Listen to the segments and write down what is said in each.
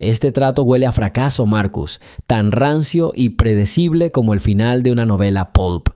Este trato huele a fracaso, Marcus, tan rancio y predecible como el final de una novela pulp.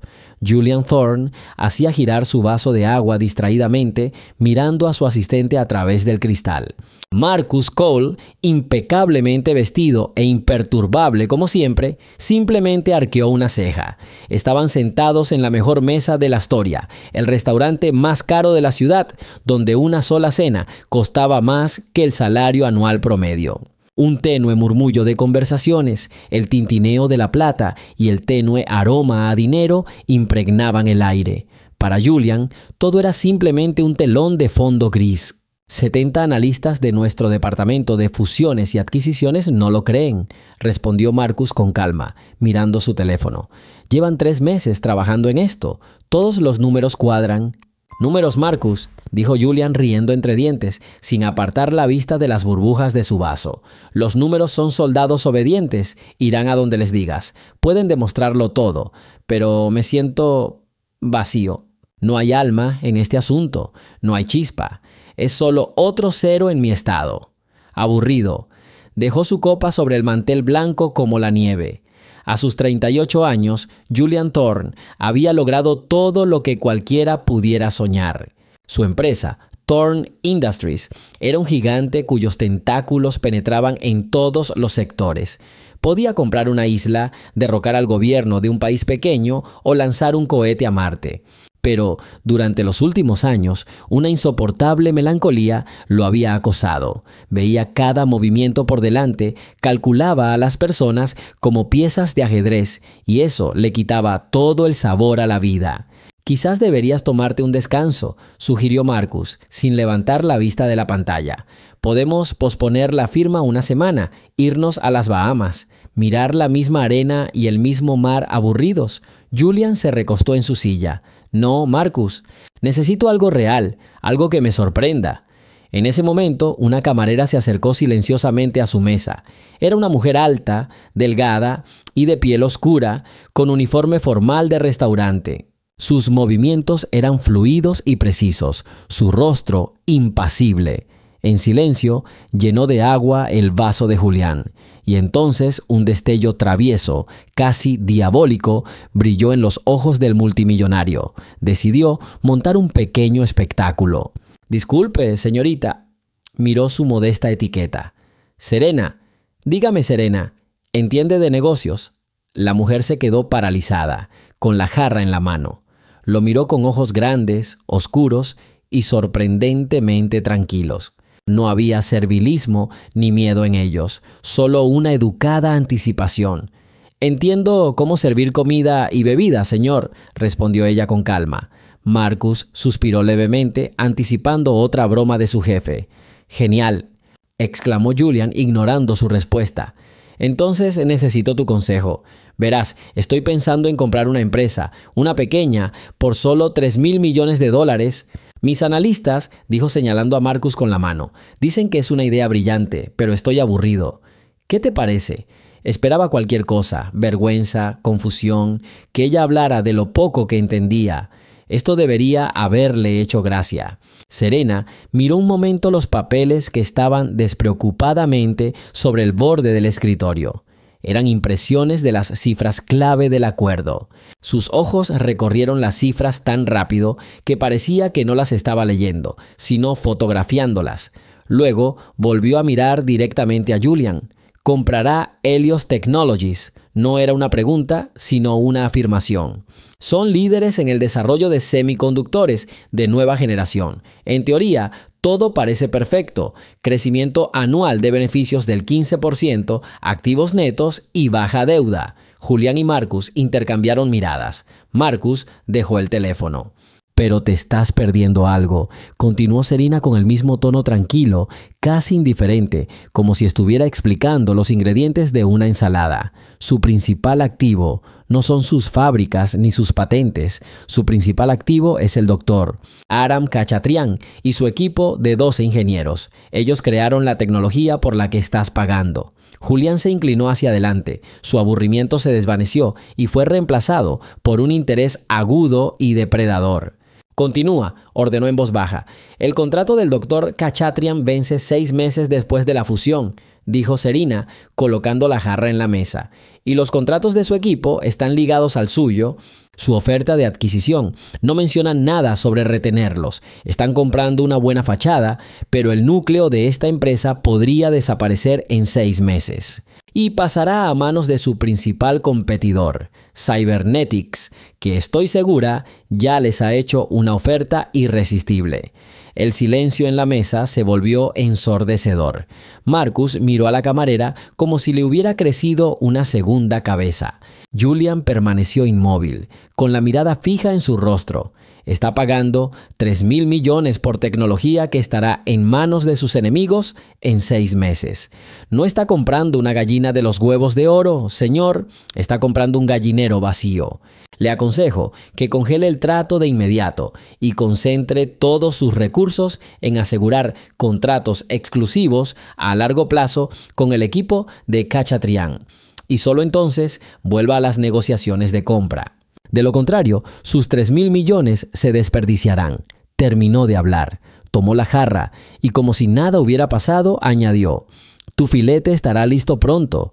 Julian Thorne hacía girar su vaso de agua distraídamente, mirando a su asistente a través del cristal. Marcus Cole, impecablemente vestido e imperturbable como siempre, simplemente arqueó una ceja. Estaban sentados en la mejor mesa de la Astoria, el restaurante más caro de la ciudad, donde una sola cena costaba más que el salario anual promedio. Un tenue murmullo de conversaciones, el tintineo de la plata y el tenue aroma a dinero impregnaban el aire. Para Julian, todo era simplemente un telón de fondo gris. 70 analistas de nuestro departamento de fusiones y adquisiciones no lo creen, respondió Marcus con calma, mirando su teléfono. Llevan 3 meses trabajando en esto. Todos los números cuadran. «Números, Marcus», dijo Julian riendo entre dientes, sin apartar la vista de las burbujas de su vaso. «Los números son soldados obedientes, irán a donde les digas. Pueden demostrarlo todo, pero me siento vacío. No hay alma en este asunto, no hay chispa. Es solo otro cero en mi estado. Aburrido». Dejó su copa sobre el mantel blanco como la nieve. A sus 38 años, Julian Thorne había logrado todo lo que cualquiera pudiera soñar. Su empresa, Thorne Industries, era un gigante cuyos tentáculos penetraban en todos los sectores. Podía comprar una isla, derrocar al gobierno de un país pequeño o lanzar un cohete a Marte. Pero durante los últimos años, una insoportable melancolía lo había acosado. Veía cada movimiento por delante, calculaba a las personas como piezas de ajedrez, y eso le quitaba todo el sabor a la vida. «Quizás deberías tomarte un descanso», sugirió Marcus, sin levantar la vista de la pantalla. «Podemos posponer la firma una semana, irnos a las Bahamas, mirar la misma arena y el mismo mar aburridos». Julian se recostó en su silla. «No, Marcus, necesito algo real, algo que me sorprenda». En ese momento, una camarera se acercó silenciosamente a su mesa. Era una mujer alta, delgada y de piel oscura, con uniforme formal de restaurante. Sus movimientos eran fluidos y precisos, su rostro impasible. En silencio, llenó de agua el vaso de Julián. Y entonces un destello travieso, casi diabólico, brilló en los ojos del multimillonario. Decidió montar un pequeño espectáculo. «Disculpe, señorita», miró su modesta etiqueta. «Serena, dígame, Serena, ¿entiende de negocios?». La mujer se quedó paralizada, con la jarra en la mano. Lo miró con ojos grandes, oscuros y sorprendentemente tranquilos. No había servilismo ni miedo en ellos, solo una educada anticipación. «Entiendo cómo servir comida y bebida, señor», respondió ella con calma. Marcus suspiró levemente, anticipando otra broma de su jefe. «Genial», exclamó Julian, ignorando su respuesta. «Entonces necesito tu consejo. Verás, estoy pensando en comprar una empresa, una pequeña, por solo $3,000 millones. Mis analistas», dijo señalando a Marcus con la mano, «dicen que es una idea brillante, pero estoy aburrido. ¿Qué te parece?». Esperaba cualquier cosa, vergüenza, confusión, que ella hablara de lo poco que entendía. Esto debería haberle hecho gracia. Serena miró un momento los papeles que estaban despreocupadamente sobre el borde del escritorio. Eran impresiones de las cifras clave del acuerdo. Sus ojos recorrieron las cifras tan rápido que parecía que no las estaba leyendo, sino fotografiándolas. Luego volvió a mirar directamente a Julian. «Comprará Helios Technologies». No era una pregunta, sino una afirmación. «Son líderes en el desarrollo de semiconductores de nueva generación. En teoría, todo parece perfecto. Crecimiento anual de beneficios del 15%, activos netos y baja deuda». Julián y Marcus intercambiaron miradas. Marcus dejó el teléfono. «Pero te estás perdiendo algo», continuó Serena con el mismo tono tranquilo, casi indiferente, como si estuviera explicando los ingredientes de una ensalada. «Su principal activo no son sus fábricas ni sus patentes. Su principal activo es el doctor Aram Khachatryan y su equipo de 12 ingenieros. Ellos crearon la tecnología por la que estás pagando». Julián se inclinó hacia adelante, su aburrimiento se desvaneció y fue reemplazado por un interés agudo y depredador. «Continúa», ordenó en voz baja. «El contrato del doctor Khachatryan vence 6 meses después de la fusión. dijo Serena, colocando la jarra en la mesa. Y los contratos de su equipo están ligados al suyo. Su oferta de adquisición no menciona nada sobre retenerlos. Están comprando una buena fachada, pero el núcleo de esta empresa podría desaparecer en 6 meses. Y pasará a manos de su principal competidor, Cybernetics, que estoy segura ya les ha hecho una oferta irresistible. El silencio en la mesa se volvió ensordecedor. Marcus miró a la camarera como si le hubiera crecido una segunda cabeza. Julian permaneció inmóvil, con la mirada fija en su rostro. Está pagando 3.000 millones por tecnología que estará en manos de sus enemigos en 6 meses. No está comprando una gallina de los huevos de oro, señor. Está comprando un gallinero vacío. Le aconsejo que congele el trato de inmediato y concentre todos sus recursos en asegurar contratos exclusivos a largo plazo con el equipo de Khachatryan. Y solo entonces vuelva a las negociaciones de compra. De lo contrario, sus 3.000 millones se desperdiciarán. Terminó de hablar, tomó la jarra y como si nada hubiera pasado, añadió: «Tu filete estará listo pronto.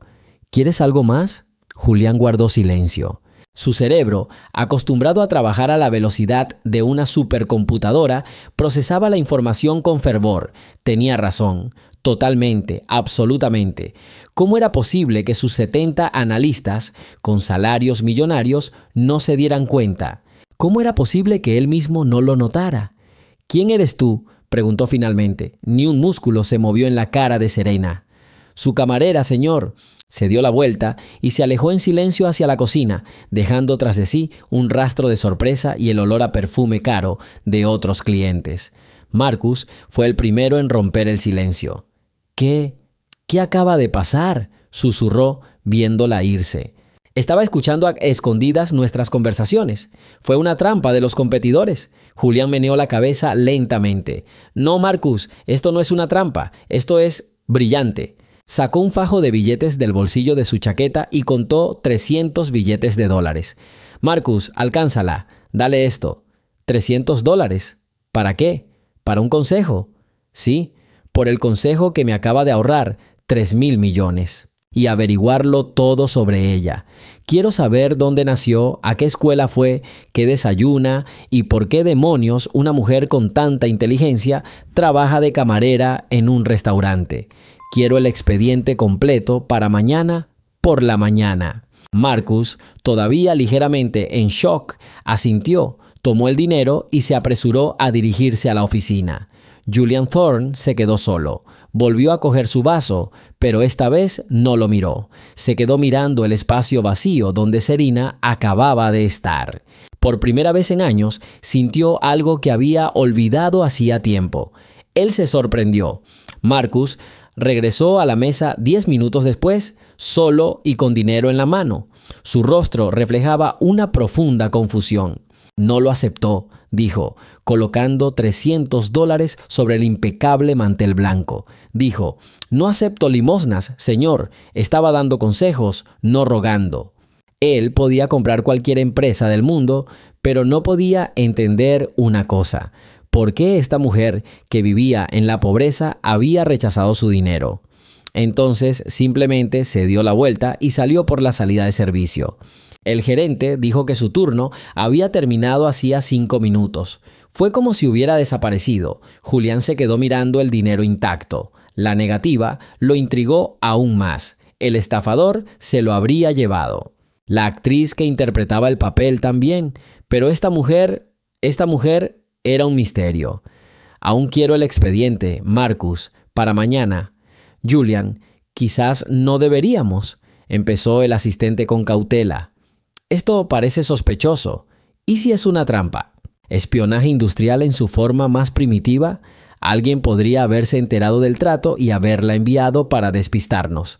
¿Quieres algo más?». Julián guardó silencio. Su cerebro, acostumbrado a trabajar a la velocidad de una supercomputadora, procesaba la información con fervor. Tenía razón. Totalmente, absolutamente. ¿Cómo era posible que sus 70 analistas, con salarios millonarios, no se dieran cuenta? ¿Cómo era posible que él mismo no lo notara? «¿Quién eres tú?», preguntó finalmente. Ni un músculo se movió en la cara de Serena. «Su camarera, señor». Se dio la vuelta y se alejó en silencio hacia la cocina, dejando tras de sí un rastro de sorpresa y el olor a perfume caro de otros clientes. Marcus fue el primero en romper el silencio. ¿Qué acaba de pasar?», susurró viéndola irse. «Estaba escuchando a escondidas nuestras conversaciones. Fue una trampa de los competidores». Julián meneó la cabeza lentamente. «No, Marcus, esto no es una trampa. Esto es brillante». Sacó un fajo de billetes del bolsillo de su chaqueta y contó 300 billetes de dólares. «Marcus, alcánzala. Dale esto». $300. ¿Para qué? ¿Para un consejo? Sí, por el consejo que me acaba de ahorrar 3.000 millones. Y averiguarlo todo sobre ella. Quiero saber dónde nació, a qué escuela fue, qué desayuna y por qué demonios una mujer con tanta inteligencia trabaja de camarera en un restaurante. Quiero el expediente completo para mañana por la mañana». Marcus, todavía ligeramente en shock, asintió, tomó el dinero y se apresuró a dirigirse a la oficina. Julian Thorne se quedó solo. Volvió a coger su vaso, pero esta vez no lo miró. Se quedó mirando el espacio vacío donde Serena acababa de estar. Por primera vez en años, sintió algo que había olvidado hacía tiempo. Él se sorprendió. Marcus regresó a la mesa 10 minutos después, solo y con dinero en la mano. Su rostro reflejaba una profunda confusión. «No lo aceptó», dijo, colocando $300 sobre el impecable mantel blanco. Dijo: «No acepto limosnas, señor. Estaba dando consejos, no rogando». Él podía comprar cualquier empresa del mundo, pero no podía entender una cosa. ¿Por qué esta mujer que vivía en la pobreza había rechazado su dinero? Entonces simplemente se dio la vuelta y salió por la salida de servicio. El gerente dijo que su turno había terminado hacía 5 minutos. Fue como si hubiera desaparecido. Julián se quedó mirando el dinero intacto. La negativa lo intrigó aún más. El estafador se lo habría llevado. La actriz que interpretaba el papel también. Pero esta mujer era un misterio. «Aún quiero el expediente, Marcus, para mañana». «Julian, quizás no deberíamos», empezó el asistente con cautela. «Esto parece sospechoso. ¿Y si es una trampa? ¿Espionaje industrial en su forma más primitiva? Alguien podría haberse enterado del trato y haberla enviado para despistarnos».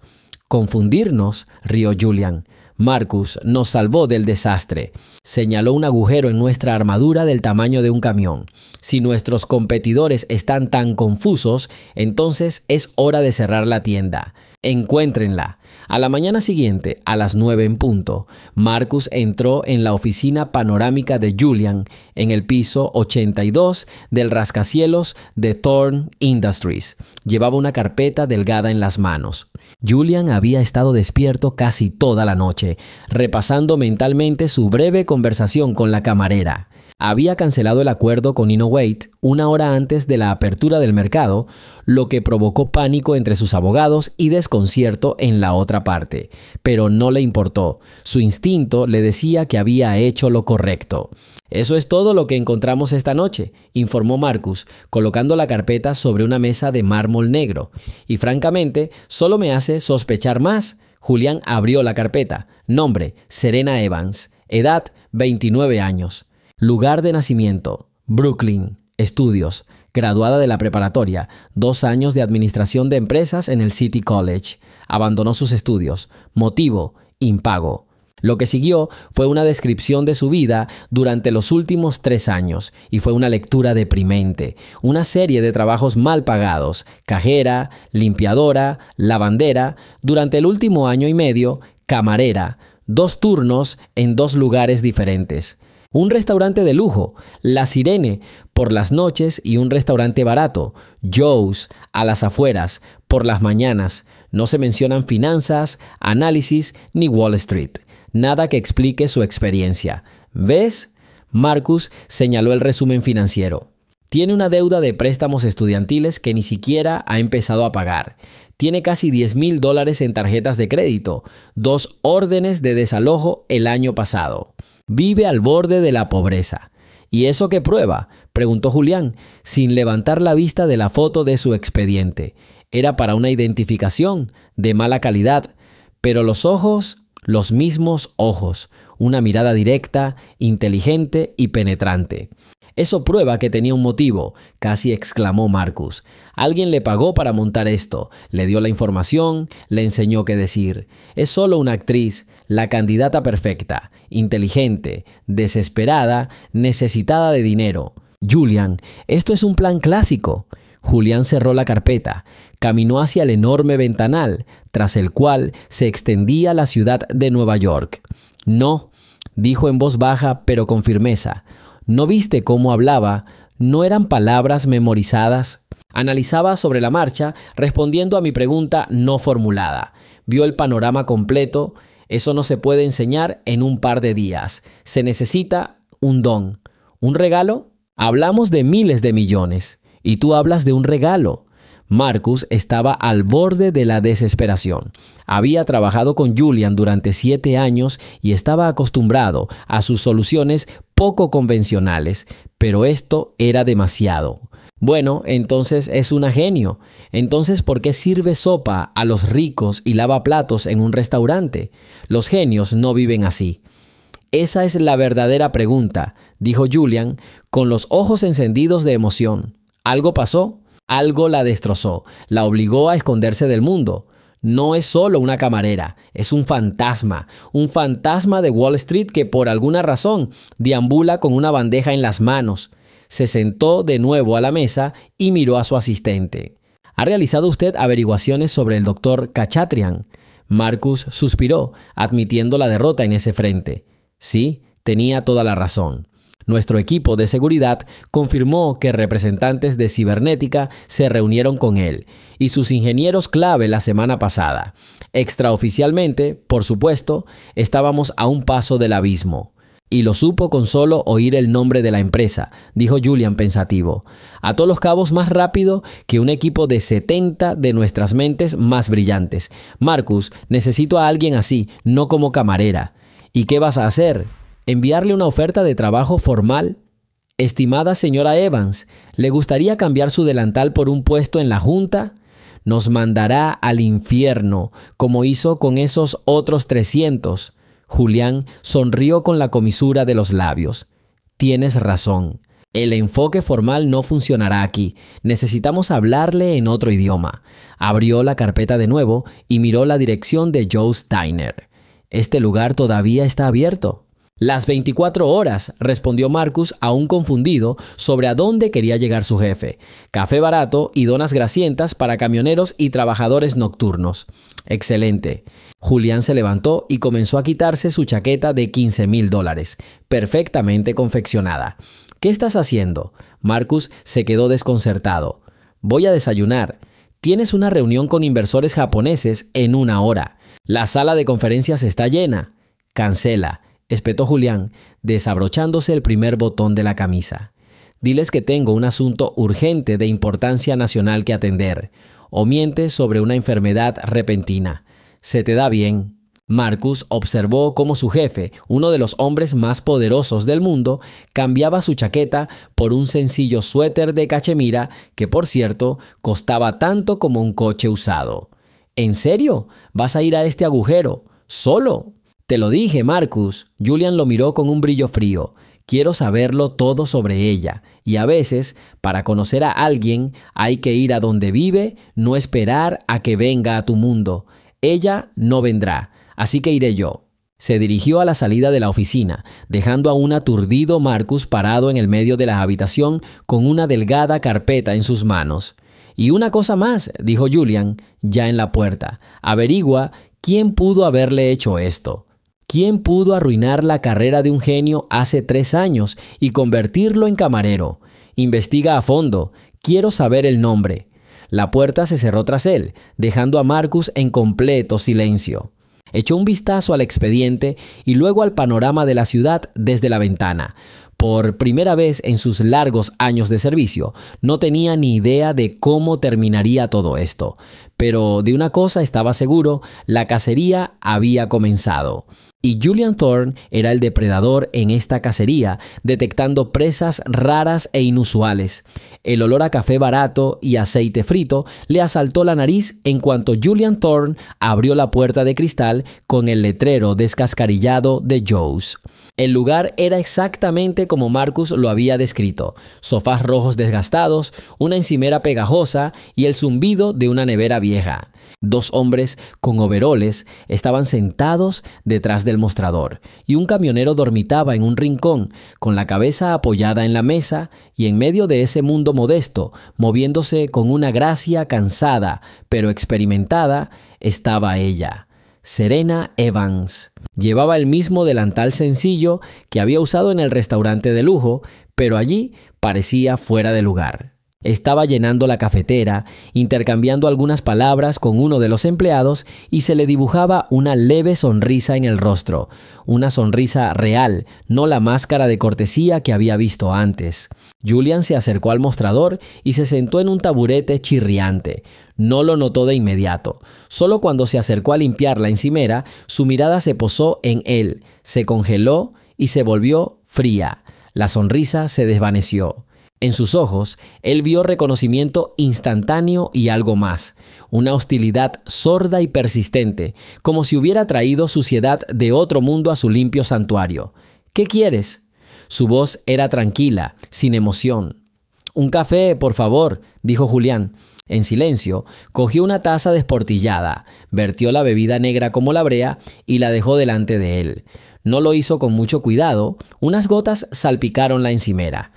«Confundirnos», rió Julian. «Marcus nos salvó del desastre. Señaló un agujero en nuestra armadura del tamaño de un camión. Si nuestros competidores están tan confusos, entonces es hora de cerrar la tienda. Encuéntrenla. A la mañana siguiente, a las 9 en punto, Marcus entró en la oficina panorámica de Julian en el piso 82 del rascacielos de Thorne Industries. Llevaba una carpeta delgada en las manos. Julian había estado despierto casi toda la noche, repasando mentalmente su breve conversación con la camarera. Había cancelado el acuerdo con Innovate una hora antes de la apertura del mercado, lo que provocó pánico entre sus abogados y desconcierto en la otra parte. Pero no le importó. Su instinto le decía que había hecho lo correcto. Eso es todo lo que encontramos esta noche, informó Marcus, colocando la carpeta sobre una mesa de mármol negro. Y francamente, solo me hace sospechar más. Julián abrió la carpeta. Nombre: Serena Evans. Edad: 29 años. Lugar de nacimiento: Brooklyn. Estudios: graduada de la preparatoria, 2 años de administración de empresas en el City College. Abandonó sus estudios. Motivo: impago. Lo que siguió fue una descripción de su vida durante los últimos 3 años y fue una lectura deprimente. Una serie de trabajos mal pagados: cajera, limpiadora, lavandera, durante el último año y medio, camarera, 2 turnos en 2 lugares diferentes. Un restaurante de lujo, La Sirene, por las noches, y un restaurante barato, Joe's, a las afueras, por las mañanas. No se mencionan finanzas, análisis ni Wall Street. Nada que explique su experiencia. ¿Ves? Marcus señaló el resumen financiero. Tiene una deuda de préstamos estudiantiles que ni siquiera ha empezado a pagar. Tiene casi $10,000 en tarjetas de crédito, 2 órdenes de desalojo el año pasado. Vive al borde de la pobreza. ¿Y eso qué prueba?, preguntó Julián, sin levantar la vista de la foto de su expediente. Era para una identificación de mala calidad, pero los ojos, los mismos ojos, una mirada directa, inteligente y penetrante. Eso prueba que tenía un motivo, casi exclamó Marcus. Alguien le pagó para montar esto, le dio la información, le enseñó qué decir. Es solo una actriz, la candidata perfecta, inteligente, desesperada, necesitada de dinero. Julian, esto es un plan clásico. Julián cerró la carpeta, caminó hacia el enorme ventanal, tras el cual se extendía la ciudad de Nueva York. No, dijo en voz baja pero con firmeza. ¿No viste cómo hablaba? ¿No eran palabras memorizadas? Analizaba sobre la marcha, respondiendo a mi pregunta no formulada. Vio el panorama completo. Eso no se puede enseñar en un par de días. Se necesita un don. ¿Un regalo? Hablamos de miles de millones. Y tú hablas de un regalo. Marcus estaba al borde de la desesperación. Había trabajado con Julian durante 7 años y estaba acostumbrado a sus soluciones poco convencionales, pero esto era demasiado. Bueno, entonces es una genio. Entonces, ¿por qué sirve sopa a los ricos y lava platos en un restaurante? Los genios no viven así. Esa es la verdadera pregunta, dijo Julian, con los ojos encendidos de emoción. ¿Algo pasó? Algo la destrozó, la obligó a esconderse del mundo. No es solo una camarera, es un fantasma de Wall Street que por alguna razón deambula con una bandeja en las manos. Se sentó de nuevo a la mesa y miró a su asistente. ¿Ha realizado usted averiguaciones sobre el doctor Khachatrian? Marcus suspiró, admitiendo la derrota en ese frente. Sí, tenía toda la razón. Nuestro equipo de seguridad confirmó que representantes de cibernética se reunieron con él y sus ingenieros clave la semana pasada. Extraoficialmente, por supuesto, estábamos a un paso del abismo. Y lo supo con solo oír el nombre de la empresa, dijo Julian pensativo. Ató los cabos más rápido que un equipo de 70 de nuestras mentes más brillantes. Marcus, necesito a alguien así, no como camarera. ¿Y qué vas a hacer? ¿Enviarle una oferta de trabajo formal? Estimada señora Evans, ¿le gustaría cambiar su delantal por un puesto en la junta? Nos mandará al infierno, como hizo con esos otros 300. Julián sonrió con la comisura de los labios. Tienes razón. El enfoque formal no funcionará aquí. Necesitamos hablarle en otro idioma. Abrió la carpeta de nuevo y miró la dirección de Joe's Diner. Este lugar todavía está abierto. Las 24 horas, respondió Marcus, aún confundido sobre a dónde quería llegar su jefe. Café barato y donas grasientas para camioneros y trabajadores nocturnos. Excelente. Julián se levantó y comenzó a quitarse su chaqueta de $15,000, perfectamente confeccionada. ¿Qué estás haciendo? Marcus se quedó desconcertado. Voy a desayunar. Tienes una reunión con inversores japoneses en 1 hora. La sala de conferencias está llena. Cancela, espetó Julián, desabrochándose el primer botón de la camisa. Diles que tengo un asunto urgente de importancia nacional que atender. O miente sobre una enfermedad repentina. Se te da bien. Marcus observó cómo su jefe, uno de los hombres más poderosos del mundo, cambiaba su chaqueta por un sencillo suéter de cachemira que, por cierto, costaba tanto como un coche usado. ¿En serio? ¿Vas a ir a este agujero? ¿Solo? Te lo dije, Marcus. Julian lo miró con un brillo frío. Quiero saberlo todo sobre ella. Y a veces, para conocer a alguien, hay que ir a donde vive, no esperar a que venga a tu mundo. Ella no vendrá. Así que iré yo. Se dirigió a la salida de la oficina, dejando a un aturdido Marcus parado en el medio de la habitación con una delgada carpeta en sus manos. Y una cosa más, dijo Julian, ya en la puerta. Averigua quién pudo haberle hecho esto. ¿Quién pudo arruinar la carrera de un genio hace 3 años y convertirlo en camarero? Investiga a fondo. Quiero saber el nombre. La puerta se cerró tras él, dejando a Marcus en completo silencio. Echó un vistazo al expediente y luego al panorama de la ciudad desde la ventana. Por primera vez en sus largos años de servicio, no tenía ni idea de cómo terminaría todo esto. Pero de una cosa estaba seguro, la cacería había comenzado. Y Julian Thorne era el depredador en esta cacería, detectando presas raras e inusuales. El olor a café barato y aceite frito le asaltó la nariz en cuanto Julian Thorne abrió la puerta de cristal con el letrero descascarillado de Joe's. El lugar era exactamente como Marcus lo había descrito. Sofás rojos desgastados, una encimera pegajosa y el zumbido de una nevera vieja. 2 hombres con overoles estaban sentados detrás del mostrador y un camionero dormitaba en un rincón con la cabeza apoyada en la mesa y en medio de ese mundo modesto, moviéndose con una gracia cansada pero experimentada, estaba ella. Serena Evans. Llevaba el mismo delantal sencillo que había usado en el restaurante de lujo, pero allí parecía fuera de lugar. Estaba llenando la cafetera, intercambiando algunas palabras con uno de los empleados y se le dibujaba una leve sonrisa en el rostro. Una sonrisa real, no la máscara de cortesía que había visto antes. Julian se acercó al mostrador y se sentó en un taburete chirriante. No lo notó de inmediato. Solo cuando se acercó a limpiar la encimera, su mirada se posó en él, se congeló y se volvió fría. La sonrisa se desvaneció. En sus ojos, él vio reconocimiento instantáneo y algo más, una hostilidad sorda y persistente, como si hubiera traído suciedad de otro mundo a su limpio santuario. ¿Qué quieres? Su voz era tranquila, sin emoción. «Un café, por favor», dijo Julián. En silencio, cogió una taza desportillada, vertió la bebida negra como la brea y la dejó delante de él. No lo hizo con mucho cuidado, unas gotas salpicaron la encimera.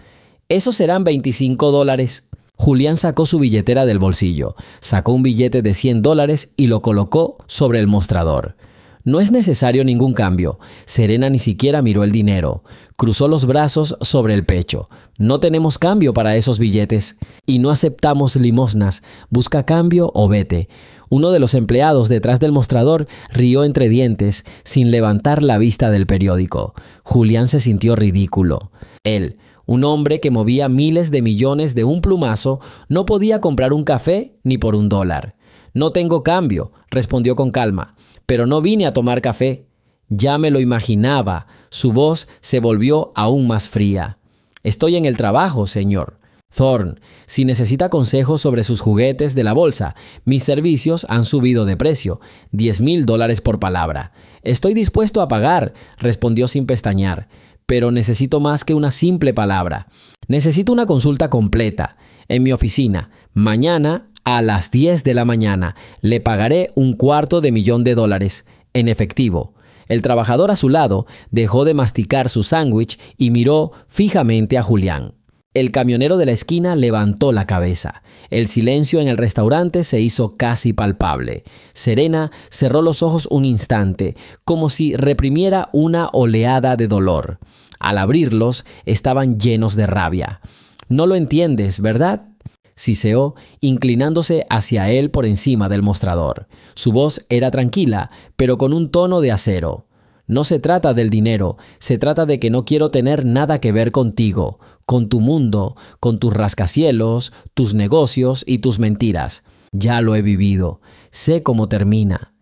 «Esos serán $25. Julián sacó su billetera del bolsillo, sacó un billete de $100 y lo colocó sobre el mostrador. No es necesario ningún cambio. Serena ni siquiera miró el dinero. Cruzó los brazos sobre el pecho. No tenemos cambio para esos billetes y no aceptamos limosnas. Busca cambio o vete. Uno de los empleados detrás del mostrador rió entre dientes sin levantar la vista del periódico. Julián se sintió ridículo. Él, un hombre que movía miles de millones de un plumazo, no podía comprar un café ni por $1. «No tengo cambio», respondió con calma, «pero no vine a tomar café». Ya me lo imaginaba. Su voz se volvió aún más fría. «Estoy en el trabajo, señor Thorne. Si necesita consejos sobre sus juguetes de la bolsa, mis servicios han subido de precio. $10,000 por palabra». «Estoy dispuesto a pagar», respondió sin pestañear. «Pero necesito más que una simple palabra. Necesito una consulta completa. En mi oficina, mañana a las 10 de la mañana. Le pagaré $250,000 en efectivo». El trabajador a su lado dejó de masticar su sándwich y miró fijamente a Julián. El camionero de la esquina levantó la cabeza. El silencio en el restaurante se hizo casi palpable. Serena cerró los ojos un instante, como si reprimiera una oleada de dolor. Al abrirlos, estaban llenos de rabia. «No lo entiendes, ¿verdad?», siseó, inclinándose hacia él por encima del mostrador. Su voz era tranquila, pero con un tono de acero. «No se trata del dinero, se trata de que no quiero tener nada que ver contigo, con tu mundo, con tus rascacielos, tus negocios y tus mentiras. Ya lo he vivido. Sé cómo termina».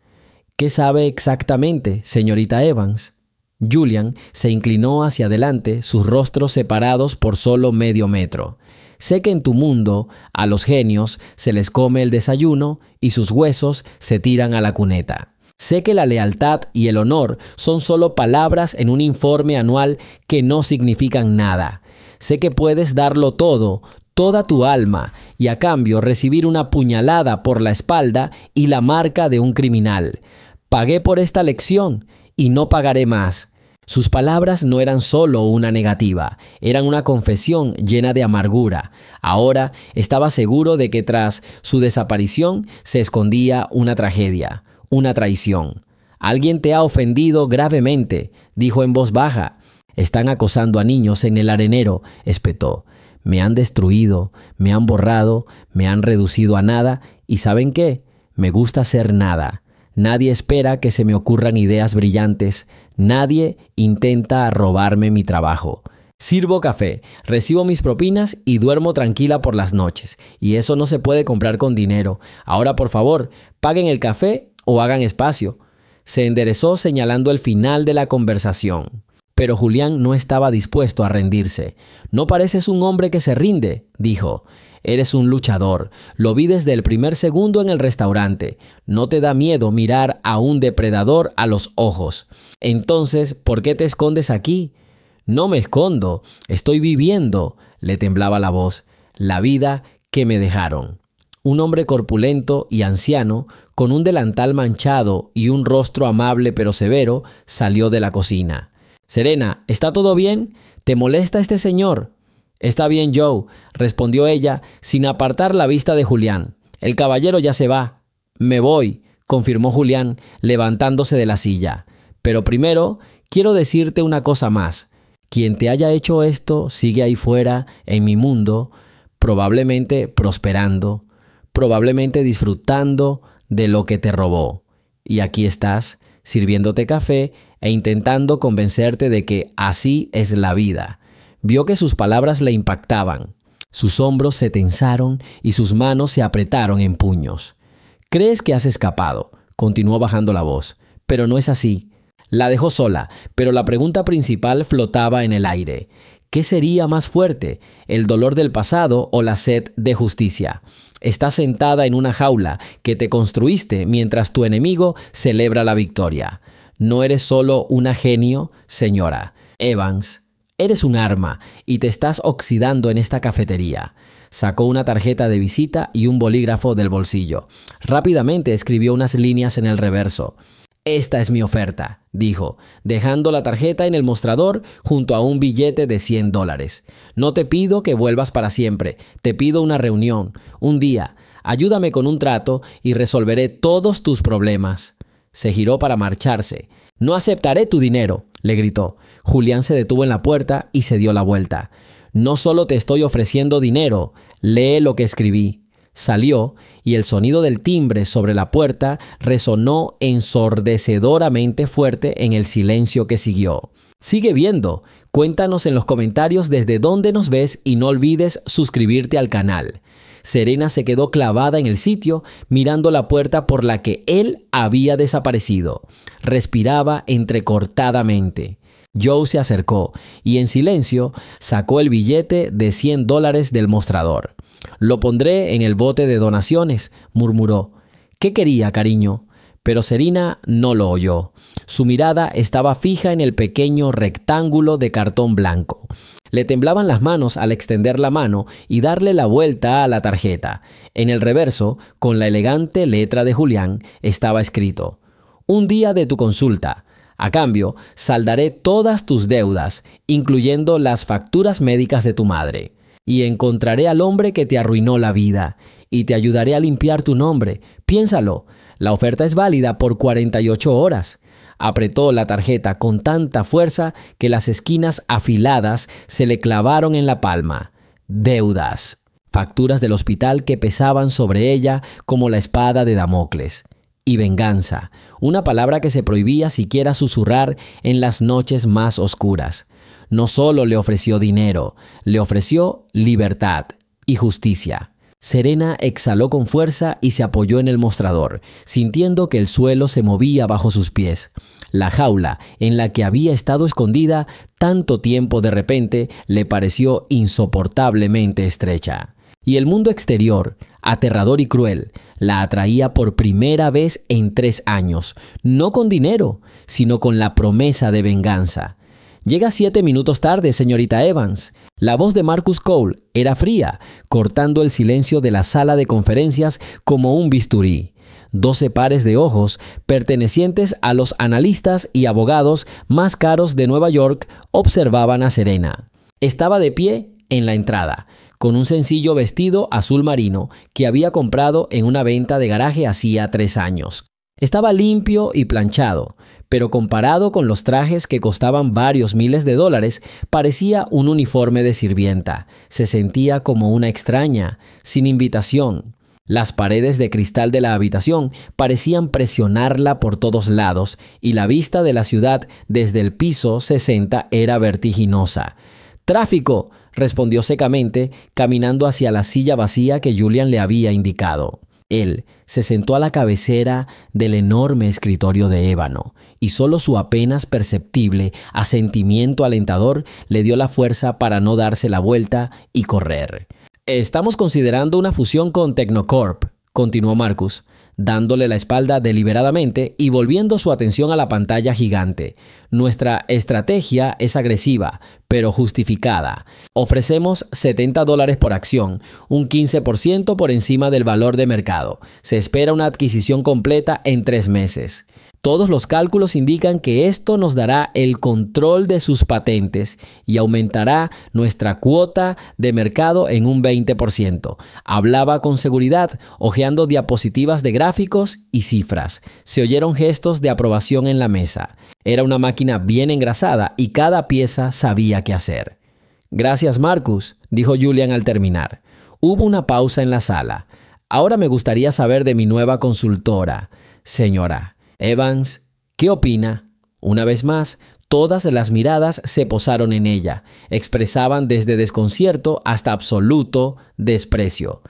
«¿Qué sabe exactamente, señorita Evans?». Julian se inclinó hacia adelante, sus rostros separados por solo medio metro. «Sé que en tu mundo, a los genios se les come el desayuno y sus huesos se tiran a la cuneta. Sé que la lealtad y el honor son solo palabras en un informe anual que no significan nada. Sé que puedes darlo todo, toda tu alma, y a cambio recibir una puñalada por la espalda y la marca de un criminal. Pagué por esta lección y no pagaré más». Sus palabras no eran solo una negativa, eran una confesión llena de amargura. Ahora estaba seguro de que tras su desaparición se escondía una tragedia, una traición. «Alguien te ha ofendido gravemente», dijo en voz baja. «Están acosando a niños en el arenero», espetó. «Me han destruido, me han borrado, me han reducido a nada y ¿saben qué? Me gusta ser nada. Nadie espera que se me ocurran ideas brillantes. Nadie intenta robarme mi trabajo. Sirvo café, recibo mis propinas y duermo tranquila por las noches. Y eso no se puede comprar con dinero. Ahora, por favor, paguen el café o hagan espacio». Se enderezó señalando el final de la conversación. Pero Julián no estaba dispuesto a rendirse. «No pareces un hombre que se rinde», dijo. «Eres un luchador. Lo vi desde el primer segundo en el restaurante. No te da miedo mirar a un depredador a los ojos. Entonces, ¿por qué te escondes aquí?». «No me escondo. Estoy viviendo», le temblaba la voz, «la vida que me dejaron». Un hombre corpulento y anciano, con un delantal manchado y un rostro amable pero severo, salió de la cocina. «Serena, ¿está todo bien? ¿Te molesta este señor?». «Está bien, Joe», respondió ella sin apartar la vista de Julián. «El caballero ya se va». «Me voy», confirmó Julián, levantándose de la silla. «Pero primero, quiero decirte una cosa más. Quien te haya hecho esto sigue ahí fuera, en mi mundo, probablemente prosperando, probablemente disfrutando de lo que te robó. Y aquí estás, sirviéndote café e intentando convencerte de que así es la vida». Vio que sus palabras le impactaban. Sus hombros se tensaron y sus manos se apretaron en puños. «Crees que has escapado», continuó bajando la voz, «pero no es así». La dejó sola, pero la pregunta principal flotaba en el aire. ¿Qué sería más fuerte, el dolor del pasado o la sed de justicia? Estás sentada en una jaula que te construiste mientras tu enemigo celebra la victoria. No eres solo una genio, señora Evans. Eres un arma y te estás oxidando en esta cafetería». Sacó una tarjeta de visita y un bolígrafo del bolsillo. Rápidamente escribió unas líneas en el reverso. «Esta es mi oferta», dijo, dejando la tarjeta en el mostrador junto a un billete de $100. «No te pido que vuelvas para siempre. Te pido una reunión, un día. Ayúdame con un trato y resolveré todos tus problemas». Se giró para marcharse. «No aceptaré tu dinero», le gritó. Julián se detuvo en la puerta y se dio la vuelta. «No solo te estoy ofreciendo dinero, lee lo que escribí». Salió y el sonido del timbre sobre la puerta resonó ensordecedoramente fuerte en el silencio que siguió. Sigue viendo. Cuéntanos en los comentarios desde dónde nos ves y no olvides suscribirte al canal. Serena se quedó clavada en el sitio, mirando la puerta por la que él había desaparecido. Respiraba entrecortadamente. Joe se acercó y en silencio sacó el billete de $100 del mostrador. «Lo pondré en el bote de donaciones», murmuró. «¿Qué quería, cariño?». Pero Serena no lo oyó. Su mirada estaba fija en el pequeño rectángulo de cartón blanco. Le temblaban las manos al extender la mano y darle la vuelta a la tarjeta. En el reverso, con la elegante letra de Julián, estaba escrito: «Un día de tu consulta. A cambio, saldaré todas tus deudas, incluyendo las facturas médicas de tu madre. Y encontraré al hombre que te arruinó la vida, y te ayudaré a limpiar tu nombre. Piénsalo, la oferta es válida por 48 horas. Apretó la tarjeta con tanta fuerza que las esquinas afiladas se le clavaron en la palma. Deudas. Facturas del hospital que pesaban sobre ella como la espada de Damocles. Y venganza, una palabra que se prohibía siquiera susurrar en las noches más oscuras. No solo le ofreció dinero, le ofreció libertad y justicia. Serena exhaló con fuerza y se apoyó en el mostrador, sintiendo que el suelo se movía bajo sus pies. La jaula en la que había estado escondida tanto tiempo de repente le pareció insoportablemente estrecha. Y el mundo exterior, aterrador y cruel, la atraía por primera vez en 3 años, no con dinero, sino con la promesa de venganza. Llega 7 minutos tarde, señorita Evans. La voz de Marcus Cole era fría, cortando el silencio de la sala de conferencias como un bisturí. 12 pares de ojos, pertenecientes a los analistas y abogados más caros de Nueva York, observaban a Serena. Estaba de pie en la entrada, con un sencillo vestido azul marino que había comprado en una venta de garaje hacía 3 años. Estaba limpio y planchado, pero comparado con los trajes que costaban varios miles de dólares, parecía un uniforme de sirvienta. Se sentía como una extraña, sin invitación. Las paredes de cristal de la habitación parecían presionarla por todos lados y la vista de la ciudad desde el piso 60 era vertiginosa. «¡Tráfico!», respondió secamente, caminando hacia la silla vacía que Julian le había indicado. Él se sentó a la cabecera del enorme escritorio de ébano y solo su apenas perceptible asentimiento alentador le dio la fuerza para no darse la vuelta y correr. «Estamos considerando una fusión con Technocorp», continuó Marcus, dándole la espalda deliberadamente y volviendo su atención a la pantalla gigante. «Nuestra estrategia es agresiva, pero justificada. Ofrecemos $70 por acción, un 15% por encima del valor de mercado. Se espera una adquisición completa en 3 meses. Todos los cálculos indican que esto nos dará el control de sus patentes y aumentará nuestra cuota de mercado en un 20%. Hablaba con seguridad, hojeando diapositivas de gráficos y cifras. Se oyeron gestos de aprobación en la mesa. Era una máquina bien engrasada y cada pieza sabía qué hacer. «Gracias, Marcus», dijo Julian al terminar. Hubo una pausa en la sala. «Ahora me gustaría saber de mi nueva consultora, señora Evans, ¿qué opina?». Una vez más, todas las miradas se posaron en ella. Expresaban desde desconcierto hasta absoluto desprecio.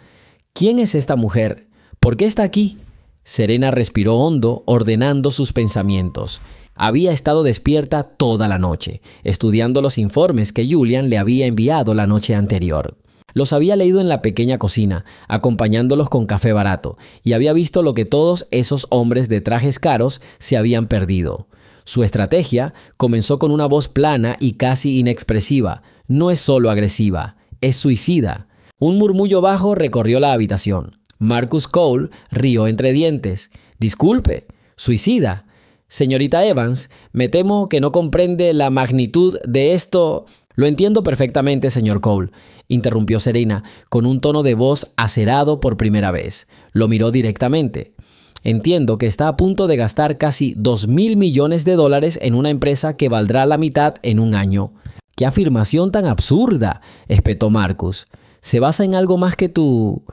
«¿Quién es esta mujer? ¿Por qué está aquí?». Serena respiró hondo, ordenando sus pensamientos. Había estado despierta toda la noche, estudiando los informes que Julian le había enviado la noche anterior. Los había leído en la pequeña cocina, acompañándolos con café barato, y había visto lo que todos esos hombres de trajes caros se habían perdido. Su estrategia comenzó con una voz plana y casi inexpresiva. No es solo agresiva, es suicida. Un murmullo bajo recorrió la habitación. Marcus Cole rió entre dientes. «Disculpe, suicida. Señorita Evans, me temo que no comprende la magnitud de esto». «Lo entiendo perfectamente, señor Cole», interrumpió Serena, con un tono de voz acerado por primera vez. Lo miró directamente. «Entiendo que está a punto de gastar casi $2.000 millones en una empresa que valdrá la mitad en un año». «¡Qué afirmación tan absurda!», espetó Marcus. «Se basa en algo más que tu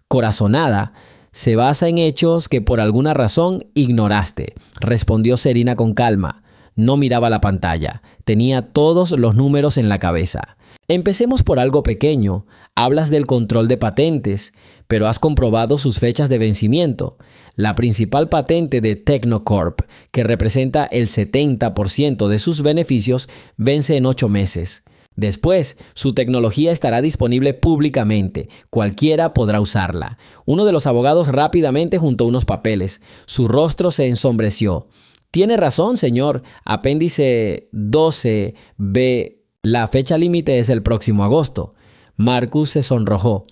corazonada. Se basa en hechos que por alguna razón ignoraste», respondió Serena con calma. No miraba la pantalla. Tenía todos los números en la cabeza. «Empecemos por algo pequeño. Hablas del control de patentes, pero has comprobado sus fechas de vencimiento. La principal patente de Technocorp, que representa el 70% de sus beneficios, vence en 8 meses. Después, su tecnología estará disponible públicamente. Cualquiera podrá usarla». Uno de los abogados rápidamente juntó unos papeles. Su rostro se ensombreció. «Tiene razón, señor. Apéndice 12B. La fecha límite es el próximo agosto». Marcus se sonrojó.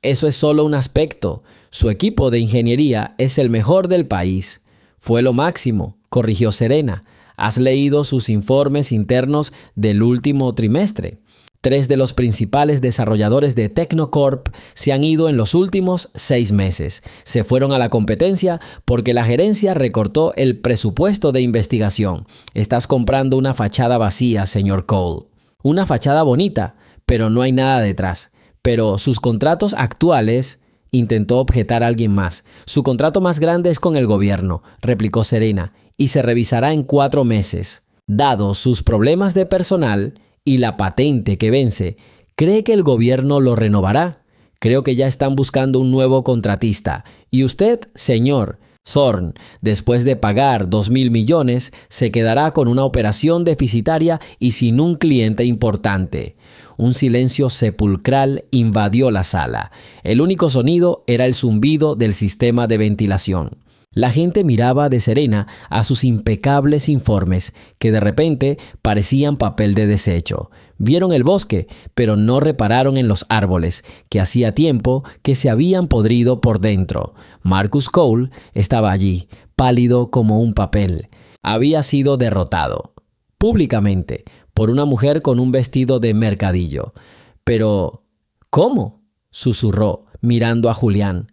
«Eso es solo un aspecto. Su equipo de ingeniería es el mejor del país». «Fue lo máximo», corrigió Serena. ¿Has leído sus informes internos del último trimestre? 3 de los principales desarrolladores de Tecnocorp se han ido en los últimos 6 meses. Se fueron a la competencia porque la gerencia recortó el presupuesto de investigación. Estás comprando una fachada vacía, señor Cole. Una fachada bonita, pero no hay nada detrás. Pero sus contratos actuales, intentó objetar a alguien más. Su contrato más grande es con el gobierno, replicó Serena, y se revisará en 4 meses. Dados sus problemas de personal y la patente que vence, ¿cree que el gobierno lo renovará? Creo que ya están buscando un nuevo contratista. Y usted, señor Thorne, después de pagar 2.000 millones, se quedará con una operación deficitaria y sin un cliente importante. Un silencio sepulcral invadió la sala. El único sonido era el zumbido del sistema de ventilación. La gente miraba de Serena a sus impecables informes, que de repente parecían papel de desecho. Vieron el bosque, pero no repararon en los árboles, que hacía tiempo que se habían podrido por dentro. Marcus Cole estaba allí, pálido como un papel. Había sido derrotado, públicamente, por una mujer con un vestido de mercadillo. Pero, ¿cómo?, susurró, mirando a Julián.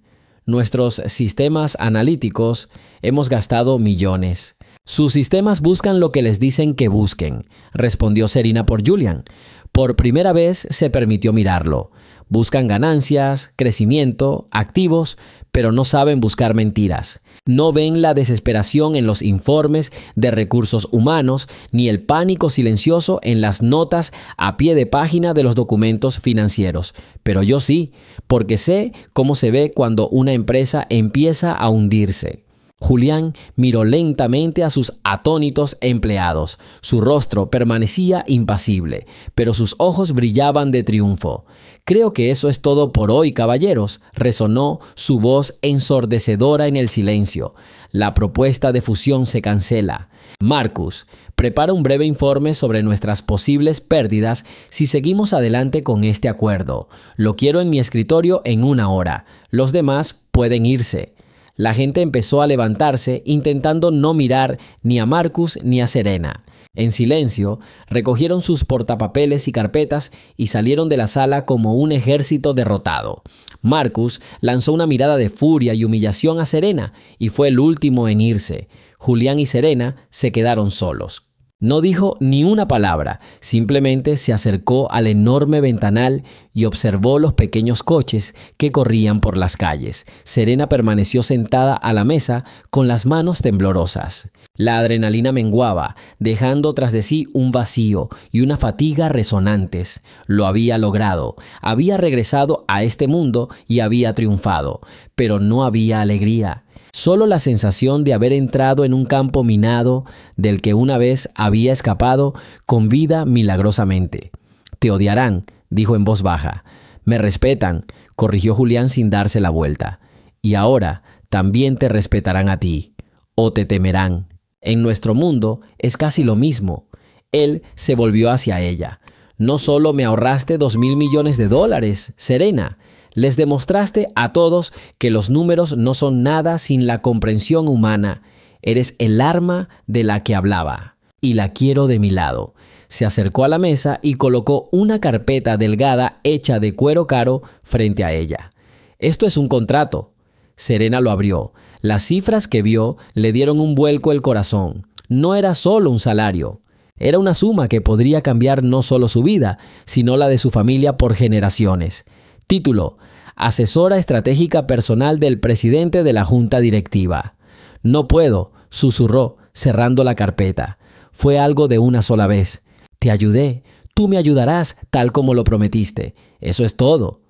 Nuestros sistemas analíticos hemos gastado millones. Sus sistemas buscan lo que les dicen que busquen, respondió Serena por Julian. Por primera vez se permitió mirarlo. Buscan ganancias, crecimiento, activos, pero no saben buscar mentiras. No ven la desesperación en los informes de recursos humanos, ni el pánico silencioso en las notas a pie de página de los documentos financieros. Pero yo sí, porque sé cómo se ve cuando una empresa empieza a hundirse. Julián miró lentamente a sus atónitos empleados. Su rostro permanecía impasible, pero sus ojos brillaban de triunfo. «Creo que eso es todo por hoy, caballeros», resonó su voz ensordecedora en el silencio. «La propuesta de fusión se cancela. Marcus, prepara un breve informe sobre nuestras posibles pérdidas si seguimos adelante con este acuerdo. Lo quiero en mi escritorio en 1 hora. Los demás pueden irse». La gente empezó a levantarse, intentando no mirar ni a Marcus ni a Serena. En silencio, recogieron sus portapapeles y carpetas y salieron de la sala como un ejército derrotado. Marcus lanzó una mirada de furia y humillación a Serena y fue el último en irse. Julián y Serena se quedaron solos. No dijo ni una palabra, simplemente se acercó al enorme ventanal y observó los pequeños coches que corrían por las calles. Serena permaneció sentada a la mesa con las manos temblorosas. La adrenalina menguaba, dejando tras de sí un vacío y una fatiga resonantes. Lo había logrado, había regresado a este mundo y había triunfado, pero no había alegría. Solo la sensación de haber entrado en un campo minado del que una vez había escapado con vida milagrosamente. «Te odiarán», dijo en voz baja. «Me respetan», corrigió Julián sin darse la vuelta. «Y ahora también te respetarán a ti, o te temerán. En nuestro mundo es casi lo mismo». Él se volvió hacia ella. «No solo me ahorraste 2.000 millones de dólares, Serena. Les demostraste a todos que los números no son nada sin la comprensión humana. Eres el arma de la que hablaba, y la quiero de mi lado». Se acercó a la mesa y colocó una carpeta delgada hecha de cuero caro frente a ella. «Esto es un contrato». Serena lo abrió. Las cifras que vio le dieron un vuelco el corazón. No era solo un salario. Era una suma que podría cambiar no solo su vida, sino la de su familia por generaciones. Título: Asesora estratégica personal del presidente de la junta directiva. «No puedo», susurró, cerrando la carpeta. «Fue algo de una sola vez. Te ayudé. Tú me ayudarás, tal como lo prometiste. Eso es todo».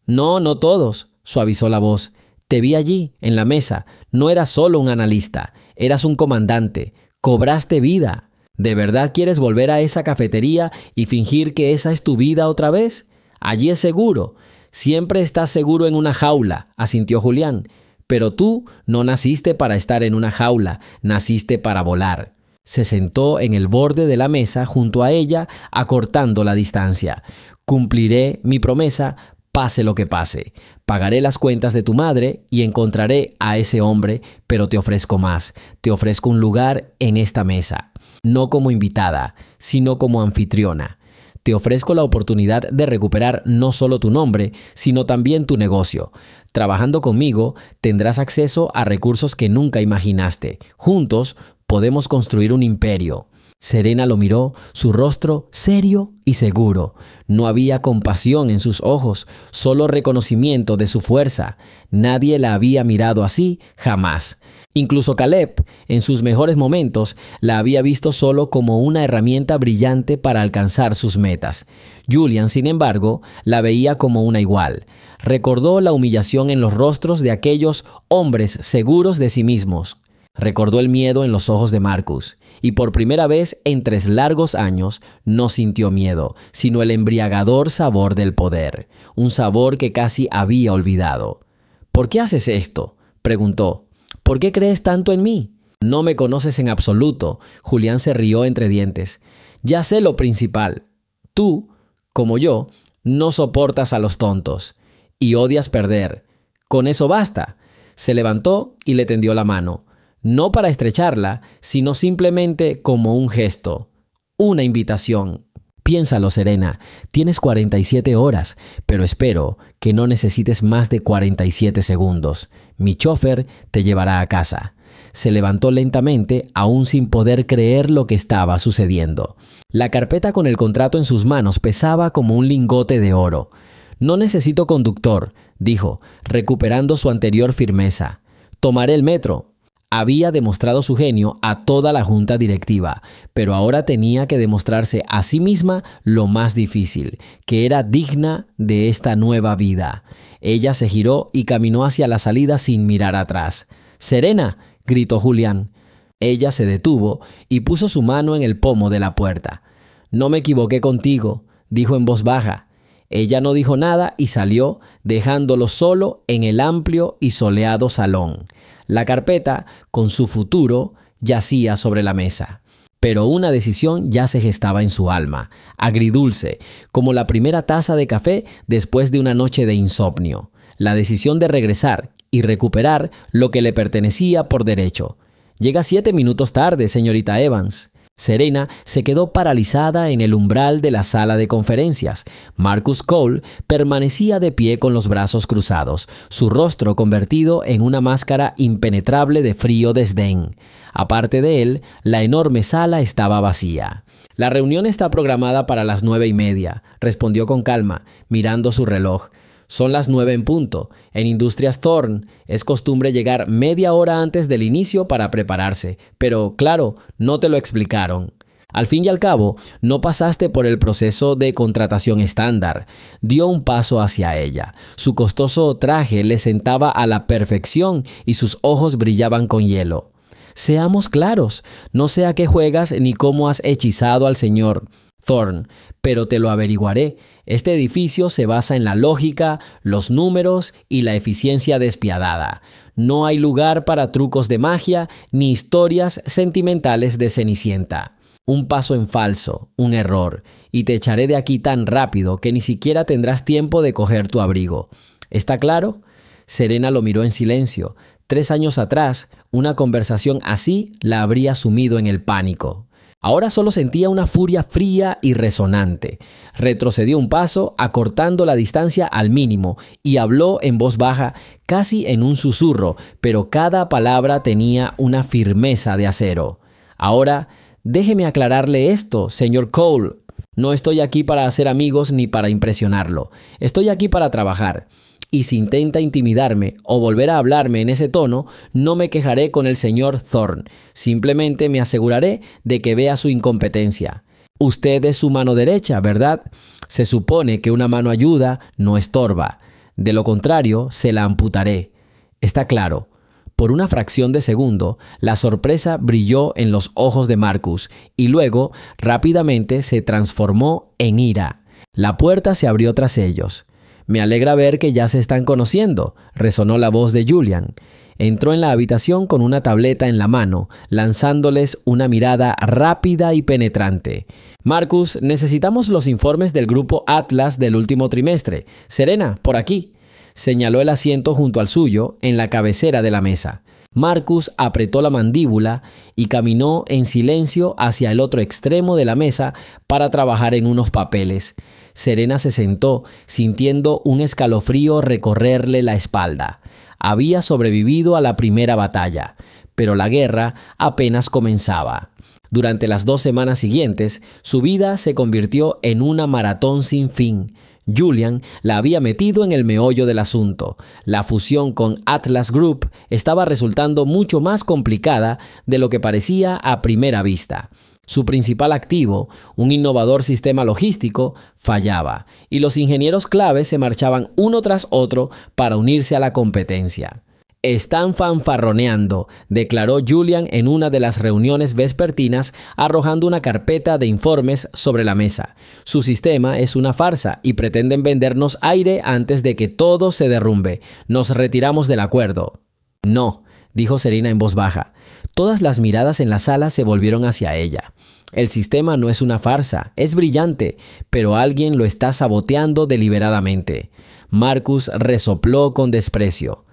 «No, no todos», suavizó la voz. «Te vi allí, en la mesa. No eras solo un analista. Eras un comandante. Cobraste vida. ¿De verdad quieres volver a esa cafetería y fingir que esa es tu vida otra vez? Allí es seguro». «Siempre estás seguro en una jaula», asintió Julián. «Pero tú no naciste para estar en una jaula, naciste para volar». Se sentó en el borde de la mesa junto a ella, acortando la distancia. «Cumpliré mi promesa, pase lo que pase. Pagaré las cuentas de tu madre y encontraré a ese hombre, pero te ofrezco más. Te ofrezco un lugar en esta mesa». no como invitada, sino como anfitriona. Te ofrezco la oportunidad de recuperar no solo tu nombre, sino también tu negocio. Trabajando conmigo, tendrás acceso a recursos que nunca imaginaste. Juntos, podemos construir un imperio. Serena lo miró, su rostro serio y seguro. No había compasión en sus ojos, solo reconocimiento de su fuerza. Nadie la había mirado así jamás. Incluso Caleb, en sus mejores momentos, la había visto solo como una herramienta brillante para alcanzar sus metas. Julian, sin embargo, la veía como una igual. Recordó la humillación en los rostros de aquellos hombres seguros de sí mismos. Recordó el miedo en los ojos de Marcus, y por primera vez en 3 largos años no sintió miedo, sino el embriagador sabor del poder, un sabor que casi había olvidado. ¿Por qué haces esto?, preguntó. ¿Por qué crees tanto en mí? No me conoces en absoluto. Julián se rió entre dientes. Ya sé lo principal. Tú, como yo, no soportas a los tontos y odias perder. Con eso basta. Se levantó y le tendió la mano. No para estrecharla, sino simplemente como un gesto, una invitación. Piénsalo, Serena, tienes 47 horas, pero espero que no necesites más de 47 segundos. Mi chofer te llevará a casa. Se levantó lentamente, aún sin poder creer lo que estaba sucediendo. La carpeta con el contrato en sus manos pesaba como un lingote de oro. No necesito conductor, dijo, recuperando su anterior firmeza. Tomaré el metro. Había demostrado su genio a toda la junta directiva, pero ahora tenía que demostrarse a sí misma lo más difícil, que era digna de esta nueva vida. Ella se giró y caminó hacia la salida sin mirar atrás. «¡Serena!», gritó Julián. Ella se detuvo y puso su mano en el pomo de la puerta. «No me equivoqué contigo», dijo en voz baja. Ella no dijo nada y salió, dejándolo solo en el amplio y soleado salón. La carpeta, con su futuro, yacía sobre la mesa. Pero una decisión ya se gestaba en su alma, agridulce, como la primera taza de café después de una noche de insomnio. La decisión de regresar y recuperar lo que le pertenecía por derecho. «Llega 7 minutos tarde, señorita Evans». Serena se quedó paralizada en el umbral de la sala de conferencias. Marcus Cole permanecía de pie con los brazos cruzados, su rostro convertido en una máscara impenetrable de frío desdén. Aparte de él, la enorme sala estaba vacía. «La reunión está programada para las 9:30», respondió con calma, mirando su reloj. «Son las 9 en punto. En Industrias Thorn es costumbre llegar media hora antes del inicio para prepararse, pero, claro, no te lo explicaron. Al fin y al cabo, no pasaste por el proceso de contratación estándar». Dio un paso hacia ella. Su costoso traje le sentaba a la perfección y sus ojos brillaban con hielo. «Seamos claros, no sé a qué juegas ni cómo has hechizado al señor Thorn, pero te lo averiguaré. Este edificio se basa en la lógica, los números y la eficiencia despiadada. No hay lugar para trucos de magia ni historias sentimentales de Cenicienta. Un paso en falso, un error, y te echaré de aquí tan rápido que ni siquiera tendrás tiempo de coger tu abrigo. ¿Está claro?». Serena lo miró en silencio. 3 años atrás, una conversación así la habría sumido en el pánico. Ahora solo sentía una furia fría y resonante. Retrocedió un paso, acortando la distancia al mínimo, y habló en voz baja, casi en un susurro, pero cada palabra tenía una firmeza de acero. «Ahora, déjeme aclararle esto, señor Cole. No estoy aquí para hacer amigos ni para impresionarlo. Estoy aquí para trabajar. Y si intenta intimidarme o volver a hablarme en ese tono, no me quejaré con el señor Thorn. Simplemente me aseguraré de que vea su incompetencia. Usted es su mano derecha, ¿verdad? Se supone que una mano ayuda, no estorba. De lo contrario, se la amputaré. ¿Está claro?». Por una fracción de segundo, la sorpresa brilló en los ojos de Marcus y luego rápidamente se transformó en ira. La puerta se abrió tras ellos. «Me alegra ver que ya se están conociendo», resonó la voz de Julian. Entró en la habitación con una tableta en la mano, lanzándoles una mirada rápida y penetrante. «Marcus, necesitamos los informes del grupo Atlas del último trimestre. Serena, por aquí». Señaló el asiento junto al suyo, en la cabecera de la mesa. Marcus apretó la mandíbula y caminó en silencio hacia el otro extremo de la mesa para trabajar en unos papeles. Serena se sentó, sintiendo un escalofrío recorrerle la espalda. Había sobrevivido a la primera batalla, pero la guerra apenas comenzaba. Durante las 2 semanas siguientes, su vida se convirtió en una maratón sin fin. Julian la había metido en el meollo del asunto. La fusión con Atlas Group estaba resultando mucho más complicada de lo que parecía a primera vista. Su principal activo, un innovador sistema logístico, fallaba y los ingenieros clave se marchaban uno tras otro para unirse a la competencia. «Están fanfarroneando», declaró Julian en una de las reuniones vespertinas, arrojando una carpeta de informes sobre la mesa. «Su sistema es una farsa y pretenden vendernos aire antes de que todo se derrumbe. Nos retiramos del acuerdo». «No», dijo Serena en voz baja. Todas las miradas en la sala se volvieron hacia ella. «El sistema no es una farsa, es brillante, pero alguien lo está saboteando deliberadamente». Marcus resopló con desprecio.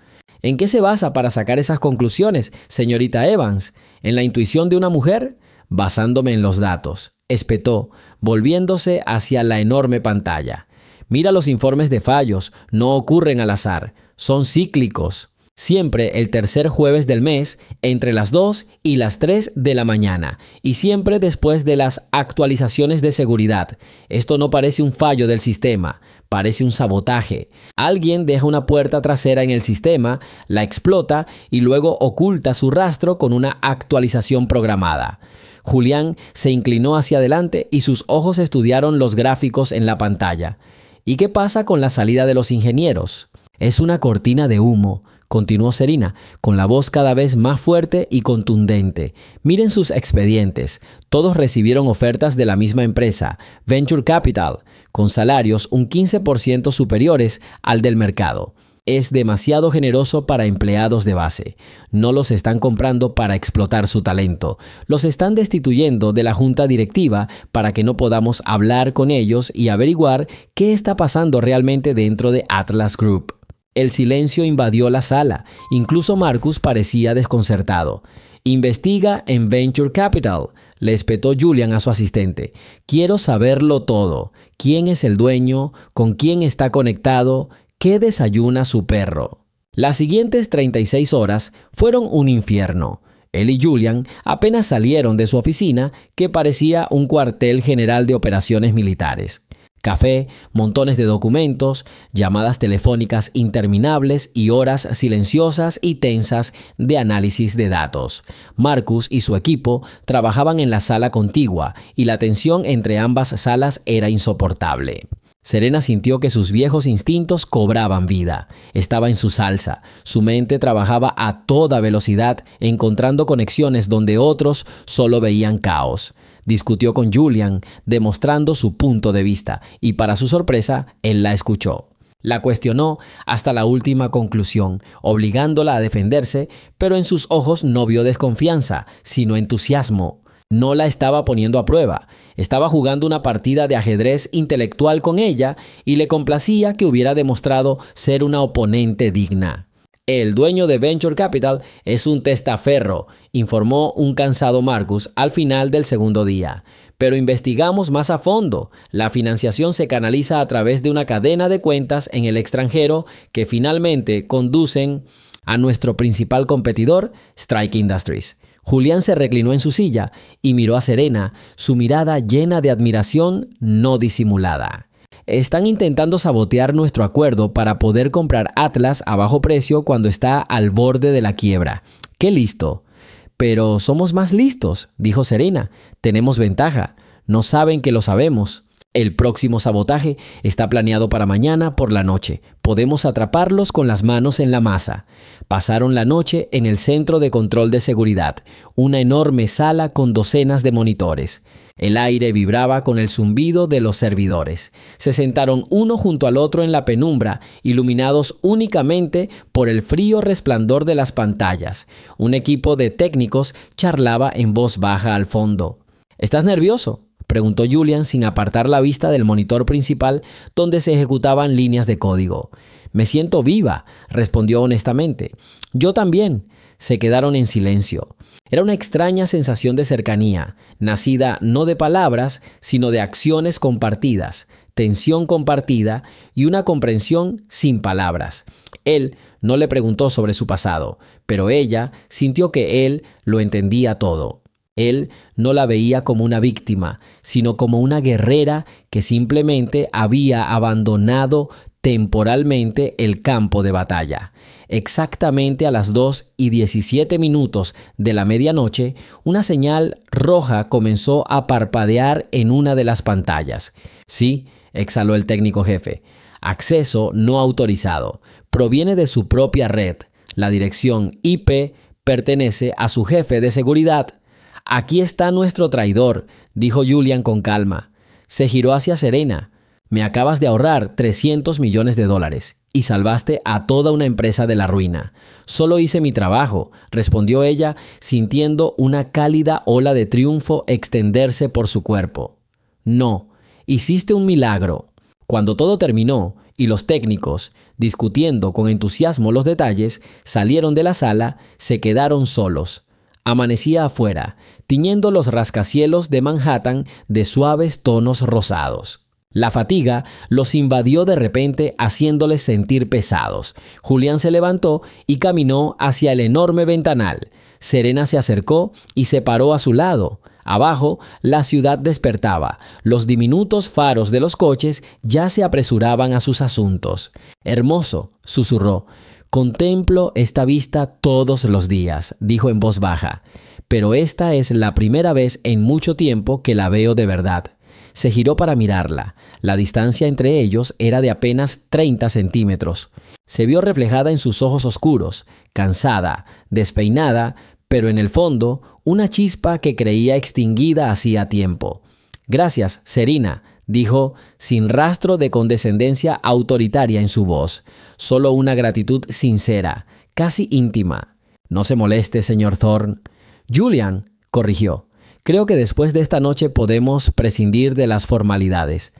¿En qué se basa para sacar esas conclusiones, señorita Evans? ¿En la intuición de una mujer? Basándome en los datos, espetó, volviéndose hacia la enorme pantalla. Mira los informes de fallos, no ocurren al azar, son cíclicos. Siempre el tercer jueves del mes, entre las 2 y las 3 de la mañana, y siempre después de las actualizaciones de seguridad. Esto no parece un fallo del sistema, parece un sabotaje. Alguien deja una puerta trasera en el sistema, la explota y luego oculta su rastro con una actualización programada. Julián se inclinó hacia adelante y sus ojos estudiaron los gráficos en la pantalla. ¿Y qué pasa con la salida de los ingenieros? Es una cortina de humo, continuó Serena, con la voz cada vez más fuerte y contundente. Miren sus expedientes. Todos recibieron ofertas de la misma empresa, Venture Capital, con salarios un 15% superiores al del mercado. Es demasiado generoso para empleados de base. No los están comprando para explotar su talento. Los están destituyendo de la junta directiva para que no podamos hablar con ellos y averiguar qué está pasando realmente dentro de Atlas Group. El silencio invadió la sala. Incluso Marcus parecía desconcertado. «Investiga en Venture Capital», le espetó Julian a su asistente. «Quiero saberlo todo. ¿Quién es el dueño? ¿Con quién está conectado? ¿Qué desayuna su perro?». Las siguientes 36 horas fueron un infierno. Él y Julian apenas salieron de su oficina, que parecía un cuartel general de operaciones militares. Café, montones de documentos, llamadas telefónicas interminables y horas silenciosas y tensas de análisis de datos. Marcus y su equipo trabajaban en la sala contigua y la tensión entre ambas salas era insoportable. Serena sintió que sus viejos instintos cobraban vida. Estaba en su salsa. Su mente trabajaba a toda velocidad, encontrando conexiones donde otros solo veían caos. Discutió con Julian, demostrando su punto de vista, y para su sorpresa, él la escuchó. La cuestionó hasta la última conclusión, obligándola a defenderse, pero en sus ojos no vio desconfianza, sino entusiasmo. No la estaba poniendo a prueba. Estaba jugando una partida de ajedrez intelectual con ella y le complacía que hubiera demostrado ser una oponente digna. «El dueño de Venture Capital es un testaferro», informó un cansado Marcus al final del segundo día. «Pero investigamos más a fondo. La financiación se canaliza a través de una cadena de cuentas en el extranjero que finalmente conducen a nuestro principal competidor, Strike Industries». Julián se reclinó en su silla y miró a Serena, su mirada llena de admiración no disimulada. «Están intentando sabotear nuestro acuerdo para poder comprar Atlas a bajo precio cuando está al borde de la quiebra. ¡Qué listo!». «Pero somos más listos», dijo Serena. «Tenemos ventaja. No saben que lo sabemos. El próximo sabotaje está planeado para mañana por la noche. Podemos atraparlos con las manos en la masa». Pasaron la noche en el centro de control de seguridad, una enorme sala con docenas de monitores. El aire vibraba con el zumbido de los servidores. Se sentaron uno junto al otro en la penumbra, iluminados únicamente por el frío resplandor de las pantallas. Un equipo de técnicos charlaba en voz baja al fondo. «¿Estás nervioso?», preguntó Julian sin apartar la vista del monitor principal donde se ejecutaban líneas de código. «Me siento viva», respondió honestamente. «Yo también». se quedaron en silencio. Era una extraña sensación de cercanía, nacida no de palabras, sino de acciones compartidas, tensión compartida y una comprensión sin palabras. Él no le preguntó sobre su pasado, pero ella sintió que él lo entendía todo. Él no la veía como una víctima, sino como una guerrera que simplemente había abandonado temporalmente el campo de batalla. Exactamente a las 2:17 de la medianoche, una señal roja comenzó a parpadear en una de las pantallas. Sí, exhaló el técnico jefe. Acceso no autorizado. Proviene de su propia red. La dirección IP pertenece a su jefe de seguridad. Aquí está nuestro traidor, dijo Julian con calma. Se giró hacia Serena. Me acabas de ahorrar $300 millones y salvaste a toda una empresa de la ruina. Solo hice mi trabajo, respondió ella, sintiendo una cálida ola de triunfo extenderse por su cuerpo. No, hiciste un milagro. Cuando todo terminó y los técnicos, discutiendo con entusiasmo los detalles, salieron de la sala, se quedaron solos. Amanecía afuera, tiñendo los rascacielos de Manhattan de suaves tonos rosados. La fatiga los invadió de repente, haciéndoles sentir pesados. Julián se levantó y caminó hacia el enorme ventanal. Serena se acercó y se paró a su lado. Abajo, la ciudad despertaba. Los diminutos faros de los coches ya se apresuraban a sus asuntos. «Hermoso», susurró. «Contemplo esta vista todos los días», dijo en voz baja. «Pero esta es la primera vez en mucho tiempo que la veo de verdad». Se giró para mirarla. La distancia entre ellos era de apenas 30 centímetros. Se vio reflejada en sus ojos oscuros, cansada, despeinada, pero en el fondo, una chispa que creía extinguida hacía tiempo. «Gracias, Serena», dijo, sin rastro de condescendencia autoritaria en su voz. Solo una gratitud sincera, casi íntima. «No se moleste, señor Thorne». «Julian», corrigió. «Creo que después de esta noche podemos prescindir de las formalidades».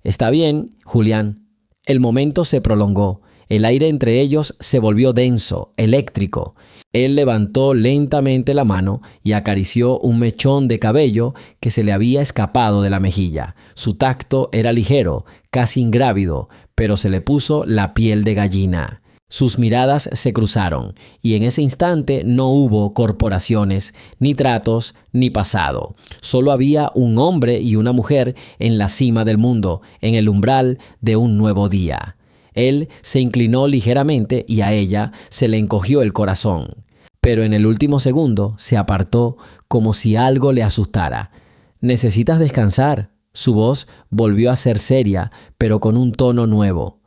«Está bien, Julián». El momento se prolongó. El aire entre ellos se volvió denso, eléctrico. Él levantó lentamente la mano y acarició un mechón de cabello que se le había escapado de la mejilla. Su tacto era ligero, casi ingrávido, pero se le puso la piel de gallina. Sus miradas se cruzaron, y en ese instante no hubo corporaciones, ni tratos, ni pasado. Solo había un hombre y una mujer en la cima del mundo, en el umbral de un nuevo día. Él se inclinó ligeramente y a ella se le encogió el corazón. Pero en el último segundo se apartó como si algo le asustara. «Necesitas descansar». Su voz volvió a ser seria, pero con un tono nuevo.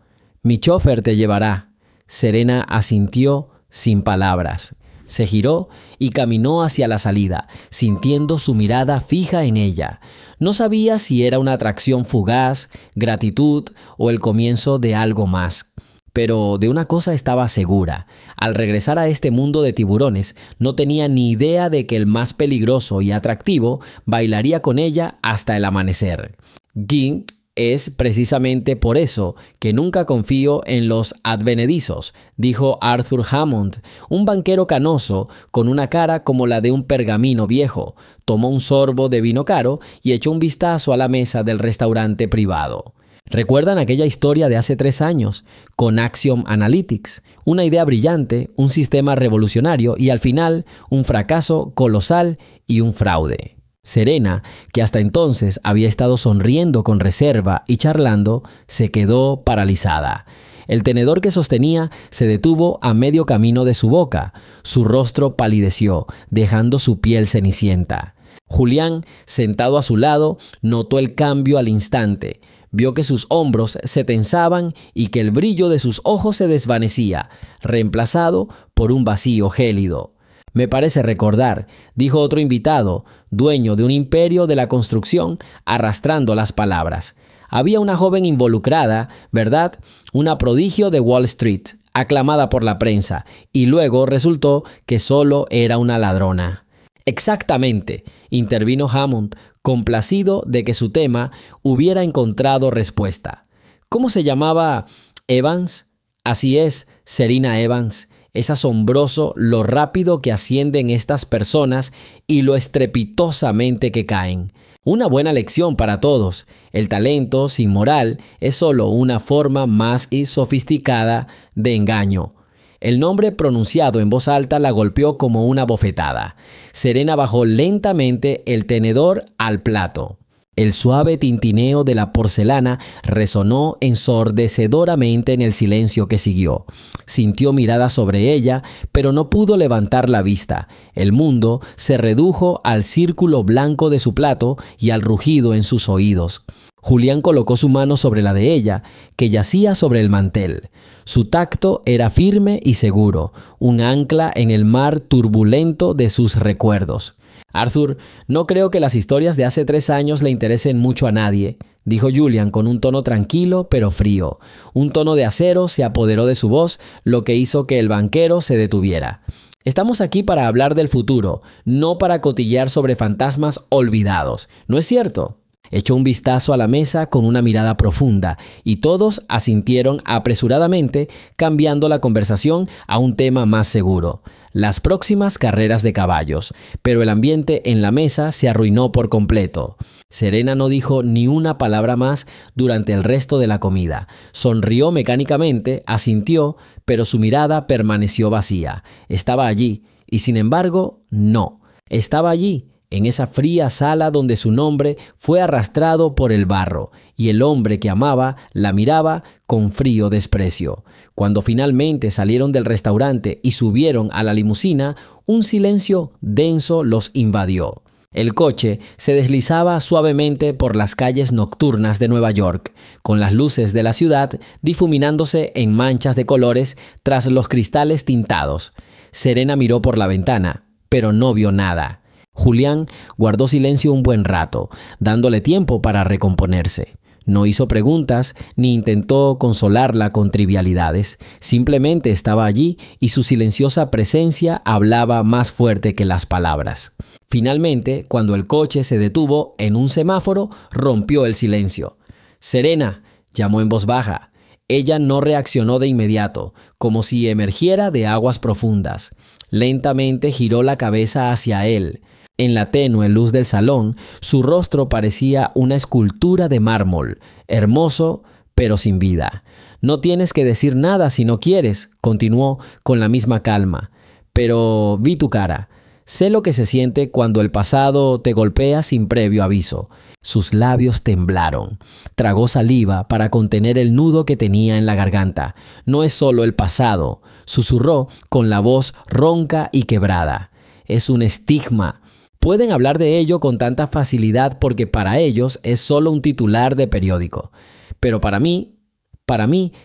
«Mi chofer te llevará». Serena asintió sin palabras. Se giró y caminó hacia la salida, sintiendo su mirada fija en ella. No sabía si era una atracción fugaz, gratitud o el comienzo de algo más. Pero de una cosa estaba segura. Al regresar a este mundo de tiburones, no tenía ni idea de que el más peligroso y atractivo bailaría con ella hasta el amanecer. Ging es precisamente por eso que nunca confío en los advenedizos, dijo Arthur Hammond, un banquero canoso con una cara como la de un pergamino viejo. Tomó un sorbo de vino caro y echó un vistazo a la mesa del restaurante privado. ¿Recuerdan aquella historia de hace 3 años con Axiom Analytics? Una idea brillante, un sistema revolucionario y al final un fracaso colosal y un fraude. Serena, que hasta entonces había estado sonriendo con reserva y charlando, se quedó paralizada. El tenedor que sostenía se detuvo a medio camino de su boca. Su rostro palideció, dejando su piel cenicienta. Julián, sentado a su lado, notó el cambio al instante. Vio que sus hombros se tensaban y que el brillo de sus ojos se desvanecía, reemplazado por un vacío gélido. «Me parece recordar», dijo otro invitado, dueño de un imperio de la construcción, arrastrando las palabras. «Había una joven involucrada, ¿verdad? Una prodigio de Wall Street, aclamada por la prensa, y luego resultó que solo era una ladrona». «Exactamente», intervino Hammond, complacido de que su tema hubiera encontrado respuesta. «¿Cómo se llamaba? ¿Evans?» «Así es, Serena Evans». Es asombroso lo rápido que ascienden estas personas y lo estrepitosamente que caen. Una buena lección para todos. El talento sin moral es solo una forma más y sofisticada de engaño. El nombre pronunciado en voz alta la golpeó como una bofetada. Serena bajó lentamente el tenedor al plato. El suave tintineo de la porcelana resonó ensordecedoramente en el silencio que siguió. Sintió mirada sobre ella, pero no pudo levantar la vista. El mundo se redujo al círculo blanco de su plato y al rugido en sus oídos. Julián colocó su mano sobre la de ella, que yacía sobre el mantel. Su tacto era firme y seguro, un ancla en el mar turbulento de sus recuerdos. Arthur, no creo que las historias de hace 3 años le interesen mucho a nadie, dijo Julian con un tono tranquilo pero frío. Un tono de acero se apoderó de su voz, lo que hizo que el banquero se detuviera. Estamos aquí para hablar del futuro, no para cotillear sobre fantasmas olvidados, ¿no es cierto? Echó un vistazo a la mesa con una mirada profunda y todos asintieron apresuradamente, cambiando la conversación a un tema más seguro: las próximas carreras de caballos. Pero el ambiente en la mesa se arruinó por completo. Serena no dijo ni una palabra más durante el resto de la comida. Sonrió mecánicamente, asintió, pero su mirada permaneció vacía. Estaba allí, y sin embargo, no. Estaba allí, en esa fría sala donde su nombre fue arrastrado por el barro, y el hombre que amaba la miraba con frío desprecio. Cuando finalmente salieron del restaurante y subieron a la limusina, un silencio denso los invadió. El coche se deslizaba suavemente por las calles nocturnas de Nueva York, con las luces de la ciudad difuminándose en manchas de colores tras los cristales tintados. Serena miró por la ventana, pero no vio nada. Julián guardó silencio un buen rato, dándole tiempo para recomponerse. No hizo preguntas ni intentó consolarla con trivialidades. Simplemente estaba allí y su silenciosa presencia hablaba más fuerte que las palabras. Finalmente, cuando el coche se detuvo en un semáforo, rompió el silencio. «Serena», llamó en voz baja. Ella no reaccionó de inmediato, como si emergiera de aguas profundas. Lentamente giró la cabeza hacia él. En la tenue luz del salón, su rostro parecía una escultura de mármol, hermoso pero sin vida. «No tienes que decir nada si no quieres», continuó con la misma calma. «Pero vi tu cara. Sé lo que se siente cuando el pasado te golpea sin previo aviso». Sus labios temblaron. Tragó saliva para contener el nudo que tenía en la garganta. «No es solo el pasado», susurró con la voz ronca y quebrada. «Es un estigma». Pueden hablar de ello con tanta facilidad porque para ellos es solo un titular de periódico. Pero para mí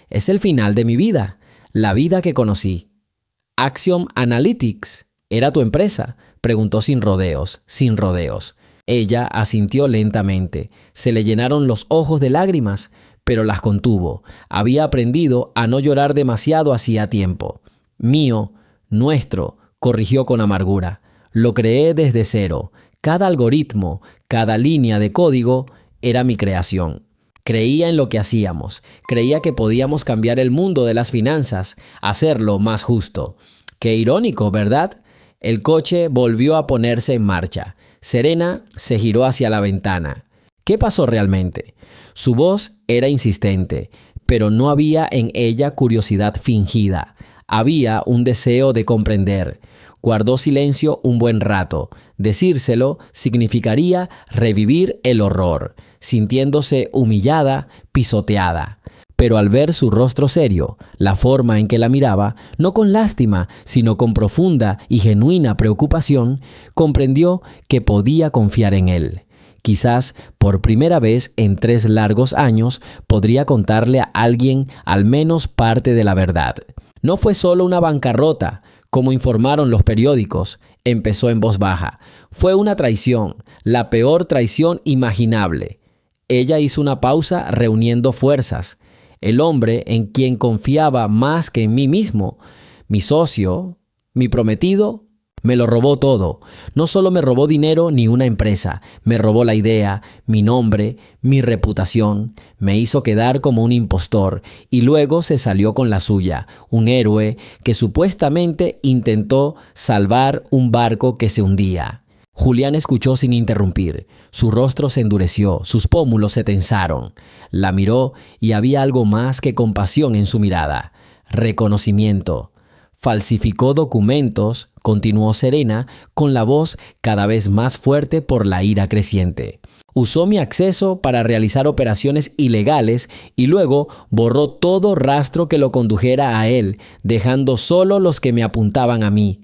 es el final de mi vida, la vida que conocí. «Axiom Analytics, ¿era tu empresa?», preguntó sin rodeos. Ella asintió lentamente. Se le llenaron los ojos de lágrimas, pero las contuvo. Había aprendido a no llorar demasiado hacía tiempo. «Mío, nuestro», corrigió con amargura. «Lo creé desde cero. Cada algoritmo, cada línea de código era mi creación. Creía en lo que hacíamos. Creía que podíamos cambiar el mundo de las finanzas, hacerlo más justo». Qué irónico, ¿verdad? El coche volvió a ponerse en marcha. Serena se giró hacia la ventana. ¿Qué pasó realmente? Su voz era insistente, pero no había en ella curiosidad fingida. Había un deseo de comprender. Guardó silencio un buen rato. Decírselo significaría revivir el horror, sintiéndose humillada, pisoteada. Pero al ver su rostro serio, la forma en que la miraba, no con lástima, sino con profunda y genuina preocupación, comprendió que podía confiar en él. Quizás, por primera vez en 3 largos años, podría contarle a alguien al menos parte de la verdad. No fue solo una bancarrota, como informaron los periódicos, empezó en voz baja. Fue una traición, la peor traición imaginable. Ella hizo una pausa reuniendo fuerzas. El hombre en quien confiaba más que en mí mismo, mi socio, mi prometido, Me lo robó todo. No solo me robó dinero ni una empresa, me robó la idea, mi nombre, mi reputación. Me hizo quedar como un impostor y luego se salió con la suya, un héroe que supuestamente intentó salvar un barco que se hundía. Julián escuchó sin interrumpir. Su rostro se endureció, sus pómulos se tensaron. La miró y había algo más que compasión en su mirada. Reconocimiento. Falsificó documentos, continuó Serena, con la voz cada vez más fuerte por la ira creciente. Usó mi acceso para realizar operaciones ilegales y luego borró todo rastro que lo condujera a él, dejando solo los que me apuntaban a mí.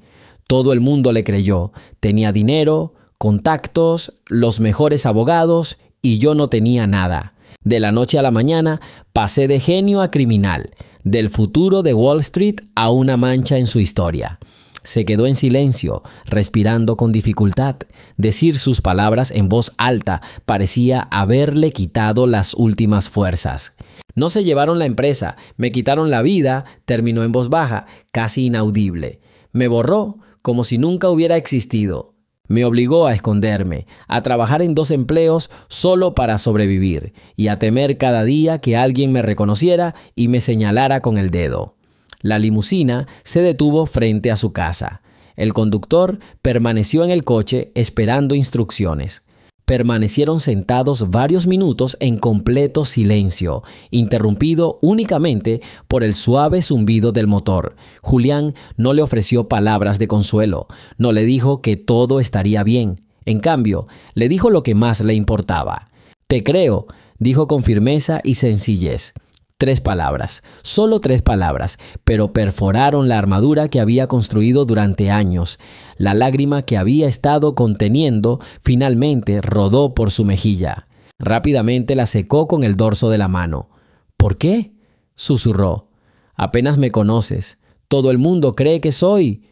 Todo el mundo le creyó. Tenía dinero, contactos, los mejores abogados y yo no tenía nada. De la noche a la mañana pasé de genio a criminal, del futuro de Wall Street a una mancha en su historia. Se quedó en silencio, respirando con dificultad. Decir sus palabras en voz alta parecía haberle quitado las últimas fuerzas. No se llevaron la empresa, me quitaron la vida, terminó en voz baja, casi inaudible. Me borró como si nunca hubiera existido. Me obligó a esconderme, a trabajar en 2 empleos solo para sobrevivir y a temer cada día que alguien me reconociera y me señalara con el dedo. La limusina se detuvo frente a su casa. El conductor permaneció en el coche esperando instrucciones. Permanecieron sentados varios minutos en completo silencio, interrumpido únicamente por el suave zumbido del motor. Julián no le ofreció palabras de consuelo, no le dijo que todo estaría bien. En cambio, le dijo lo que más le importaba. «Te creo», dijo con firmeza y sencillez. 3 palabras, solo 3 palabras, pero perforaron la armadura que había construido durante años. La lágrima que había estado conteniendo finalmente rodó por su mejilla. Rápidamente la secó con el dorso de la mano. «¿Por qué?», susurró. «Apenas me conoces. Todo el mundo cree que soy».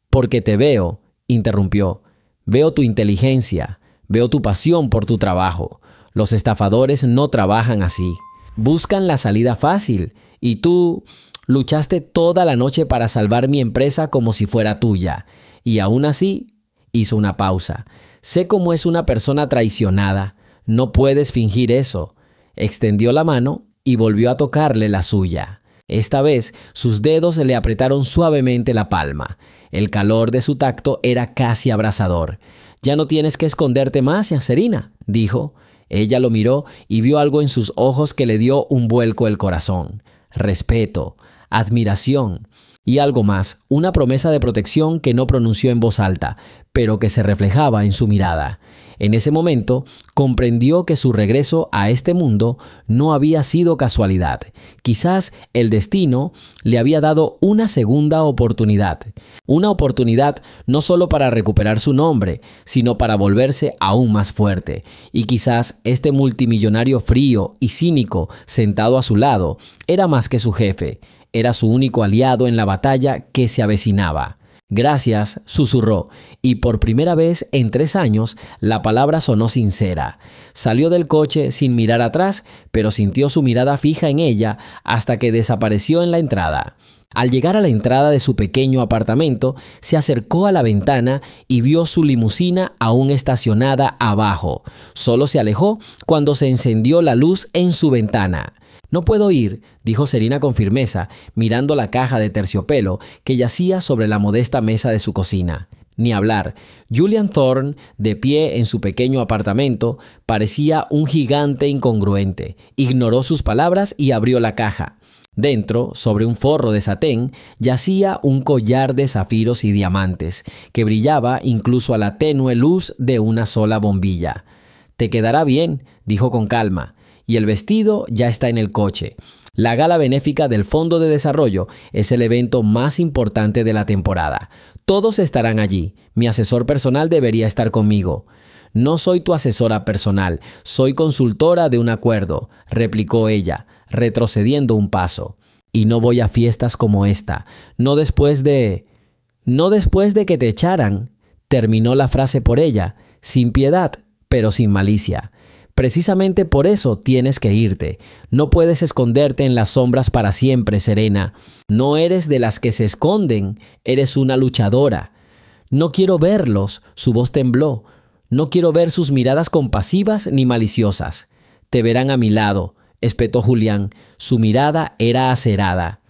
«Porque te veo», interrumpió. «Veo tu inteligencia, veo tu pasión por tu trabajo. Los estafadores no trabajan así. Buscan la salida fácil y tú luchaste toda la noche para salvar mi empresa como si fuera tuya. Y aún así», hizo una pausa. «Sé cómo es una persona traicionada. No puedes fingir eso». Extendió la mano y volvió a tocarle la suya. Esta vez sus dedos le apretaron suavemente la palma. El calor de su tacto era casi abrasador. «Ya no tienes que esconderte más, Serena», dijo. Ella lo miró y vio algo en sus ojos que le dio un vuelco el corazón. Respeto, admiración y algo más, una promesa de protección que no pronunció en voz alta, pero que se reflejaba en su mirada. En ese momento comprendió que su regreso a este mundo no había sido casualidad. Quizás el destino le había dado una segunda oportunidad. Una oportunidad no solo para recuperar su nombre, sino para volverse aún más fuerte. Y quizás este multimillonario frío y cínico sentado a su lado era más que su jefe. Era su único aliado en la batalla que se avecinaba. «Gracias», susurró, y por primera vez en 3 años la palabra sonó sincera. Salió del coche sin mirar atrás, pero sintió su mirada fija en ella hasta que desapareció en la entrada. Al llegar a la entrada de su pequeño apartamento, se acercó a la ventana y vio su limusina aún estacionada abajo. Solo se alejó cuando se encendió la luz en su ventana. «No puedo ir», dijo Serena con firmeza, mirando la caja de terciopelo que yacía sobre la modesta mesa de su cocina. Ni hablar. Julian Thorne, de pie en su pequeño apartamento, parecía un gigante incongruente. Ignoró sus palabras y abrió la caja. Dentro, sobre un forro de satén, yacía un collar de zafiros y diamantes, que brillaba incluso a la tenue luz de una sola bombilla. «Te quedará bien», dijo con calma. «Y el vestido ya está en el coche. La gala benéfica del Fondo de Desarrollo es el evento más importante de la temporada. Todos estarán allí. Mi asesor personal debería estar conmigo». «No soy tu asesora personal, soy consultora de un acuerdo», replicó ella, retrocediendo un paso. «Y no voy a fiestas como esta. No después de que te echaran», terminó la frase por ella, sin piedad, pero sin malicia. «Precisamente por eso tienes que irte. No puedes esconderte en las sombras para siempre, Serena. No eres de las que se esconden, eres una luchadora. No quiero verlos, su voz tembló. No quiero ver sus miradas compasivas ni maliciosas. Te verán a mi lado, espetó Julián. Su mirada era acerada.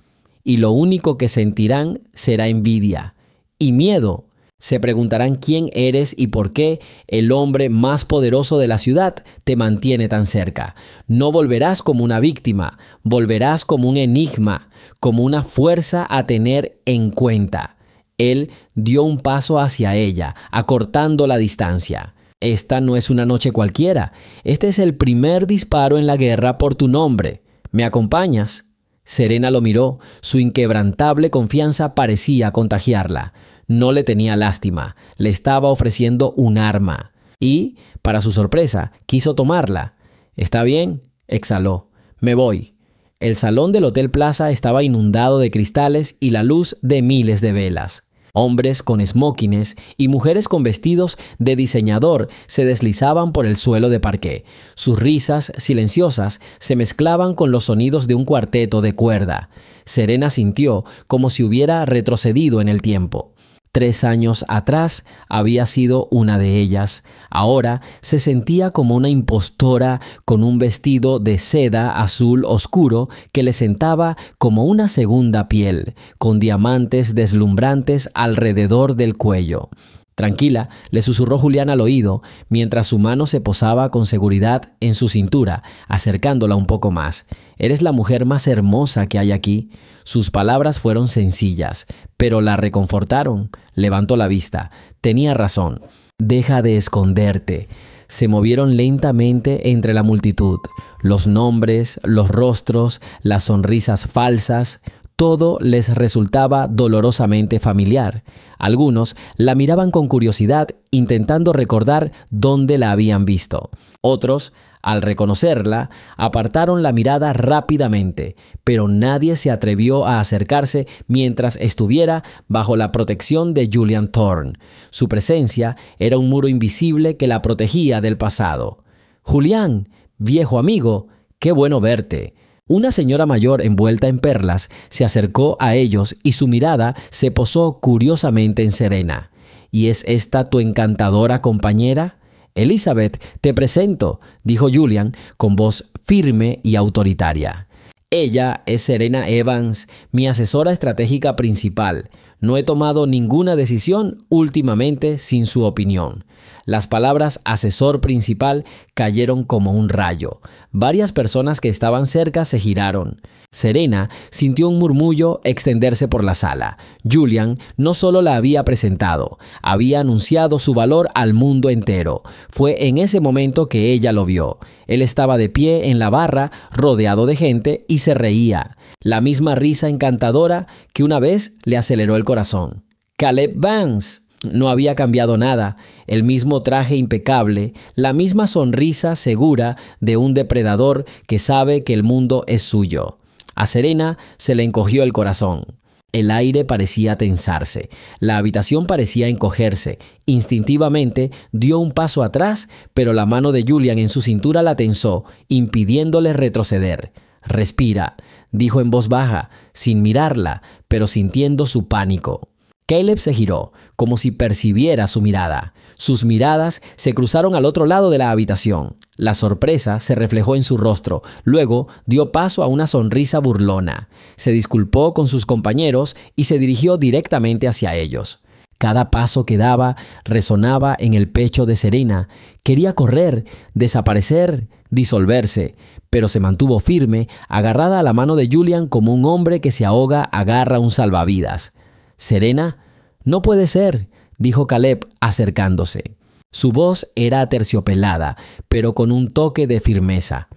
Y lo único que sentirán será envidia y miedo. Se preguntarán quién eres y por qué el hombre más poderoso de la ciudad te mantiene tan cerca. No volverás como una víctima, volverás como un enigma, como una fuerza a tener en cuenta. Él dio un paso hacia ella, acortando la distancia. Esta no es una noche cualquiera. Este es el primer disparo en la guerra por tu nombre. ¿Me acompañas? Serena lo miró. Su inquebrantable confianza parecía contagiarla. No le tenía lástima. Le estaba ofreciendo un arma. Y, para su sorpresa, quiso tomarla. «Está bien», exhaló. «Me voy». El salón del Hotel Plaza estaba inundado de cristales y la luz de miles de velas. Hombres con esmóquines y mujeres con vestidos de diseñador se deslizaban por el suelo de parqué. Sus risas silenciosas se mezclaban con los sonidos de un cuarteto de cuerda. Serena sintió como si hubiera retrocedido en el tiempo. 3 años atrás había sido una de ellas. Ahora se sentía como una impostora con un vestido de seda azul oscuro que le sentaba como una segunda piel, con diamantes deslumbrantes alrededor del cuello. «Tranquila», le susurró Julián al oído, mientras su mano se posaba con seguridad en su cintura, acercándola un poco más. «Eres la mujer más hermosa que hay aquí». Sus palabras fueron sencillas, pero la reconfortaron. Levantó la vista. Tenía razón. «Deja de esconderte». Se movieron lentamente entre la multitud. Los nombres, los rostros, las sonrisas falsas, todo les resultaba dolorosamente familiar. Algunos la miraban con curiosidad, intentando recordar dónde la habían visto. Otros, al reconocerla, apartaron la mirada rápidamente, pero nadie se atrevió a acercarse mientras estuviera bajo la protección de Julian Thorne. Su presencia era un muro invisible que la protegía del pasado. «Julián, viejo amigo, qué bueno verte». Una señora mayor envuelta en perlas se acercó a ellos y su mirada se posó curiosamente en Serena. «¿Y es esta tu encantadora compañera?» «Elizabeth, te presento», dijo Julian con voz firme y autoritaria. «Ella es Serena Evans, mi asesora estratégica principal. No he tomado ninguna decisión últimamente sin su opinión». Las palabras asesor principal cayeron como un rayo. Varias personas que estaban cerca se giraron. Serena sintió un murmullo extenderse por la sala. Julian no solo la había presentado, había anunciado su valor al mundo entero. Fue en ese momento que ella lo vio. Él estaba de pie en la barra, rodeado de gente, y se reía. La misma risa encantadora que una vez le aceleró el corazón. «Caleb Vance». No había cambiado nada, el mismo traje impecable, la misma sonrisa segura de un depredador que sabe que el mundo es suyo. A Serena se le encogió el corazón. El aire parecía tensarse, la habitación parecía encogerse. Instintivamente dio un paso atrás, pero la mano de Julian en su cintura la tensó, impidiéndole retroceder. «Respira», dijo en voz baja, sin mirarla, pero sintiendo su pánico. Caleb se giró, como si percibiera su mirada. Sus miradas se cruzaron al otro lado de la habitación. La sorpresa se reflejó en su rostro. Luego dio paso a una sonrisa burlona. Se disculpó con sus compañeros y se dirigió directamente hacia ellos. Cada paso que daba resonaba en el pecho de Serena. Quería correr, desaparecer, disolverse, pero se mantuvo firme, agarrada a la mano de Julian como un hombre que se ahoga agarra un salvavidas. «Serena, no puede ser», dijo Caleb acercándose. Su voz era aterciopelada, pero con un toque de firmeza.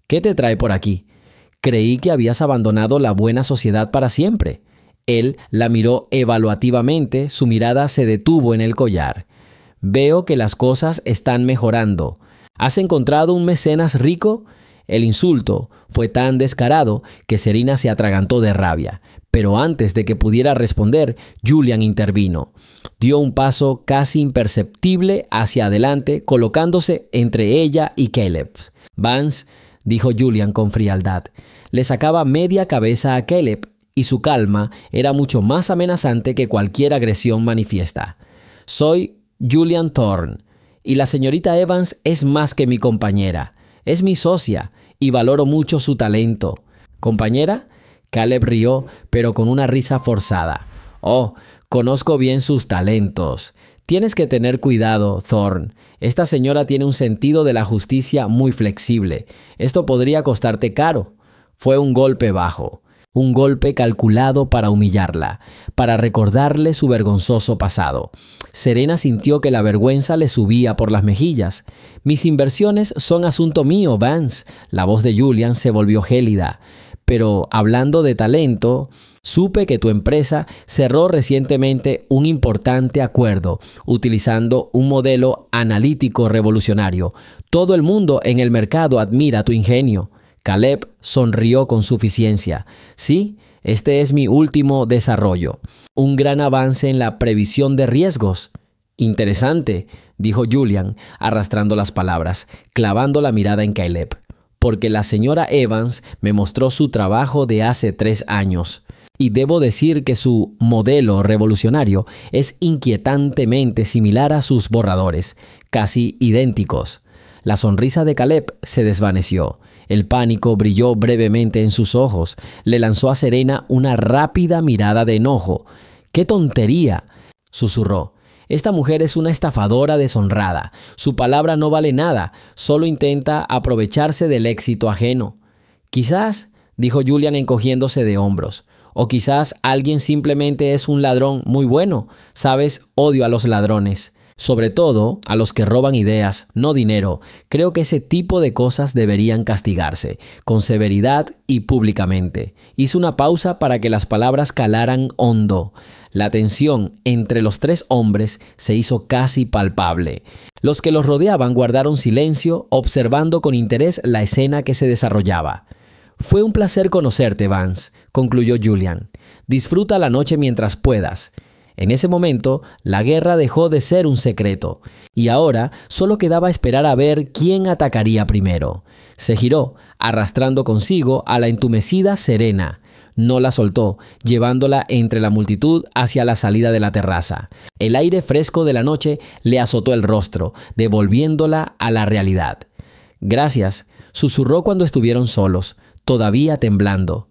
«¿Qué te trae por aquí? Creí que habías abandonado la buena sociedad para siempre». Él la miró evaluativamente, su mirada se detuvo en el collar. «Veo que las cosas están mejorando. ¿Has encontrado un mecenas rico?» El insulto fue tan descarado que Serena se atragantó de rabia. Pero antes de que pudiera responder, Julian intervino. Dio un paso casi imperceptible hacia adelante, colocándose entre ella y Caleb. «Vance», dijo Julian con frialdad. Le sacaba media cabeza a Caleb y su calma era mucho más amenazante que cualquier agresión manifiesta. Soy Julian Thorne, y la señorita Evans es más que mi compañera. Es mi socia, y valoro mucho su talento. ¿Compañera? Caleb rió, pero con una risa forzada. Oh, conozco bien sus talentos. Tienes que tener cuidado, Thorne. Esta señora tiene un sentido de la justicia muy flexible. Esto podría costarte caro. Fue un golpe bajo. Un golpe calculado para humillarla, para recordarle su vergonzoso pasado. Serena sintió que la vergüenza le subía por las mejillas. Mis inversiones son asunto mío, Vance. La voz de Julian se volvió gélida. Pero hablando de talento, supe que tu empresa cerró recientemente un importante acuerdo utilizando un modelo analítico revolucionario. Todo el mundo en el mercado admira tu ingenio. Caleb sonrió con suficiencia. Sí, este es mi último desarrollo. Un gran avance en la previsión de riesgos. Interesante, dijo Julian, arrastrando las palabras, clavando la mirada en Caleb. Porque la señora Evans me mostró su trabajo de hace 3 años. Y debo decir que su modelo revolucionario es inquietantemente similar a sus borradores, casi idénticos. La sonrisa de Caleb se desvaneció. El pánico brilló brevemente en sus ojos. Le lanzó a Serena una rápida mirada de enojo. ¡Qué tontería!, susurró. Esta mujer es una estafadora deshonrada. Su palabra no vale nada. Solo intenta aprovecharse del éxito ajeno. Quizás, dijo Julian encogiéndose de hombros. O quizás alguien simplemente es un ladrón muy bueno. Sabes, odio a los ladrones. Sobre todo a los que roban ideas, no dinero. Creo que ese tipo de cosas deberían castigarse, con severidad y públicamente. Hizo una pausa para que las palabras calaran hondo. La tensión entre los 3 hombres se hizo casi palpable. Los que los rodeaban guardaron silencio, observando con interés la escena que se desarrollaba. Fue un placer conocerte, Vance, concluyó Julian. Disfruta la noche mientras puedas. En ese momento, la guerra dejó de ser un secreto, y ahora solo quedaba esperar a ver quién atacaría primero. Se giró, arrastrando consigo a la entumecida Serena. No la soltó, llevándola entre la multitud hacia la salida de la terraza. El aire fresco de la noche le azotó el rostro, devolviéndola a la realidad. «Gracias», susurró cuando estuvieron solos, todavía temblando.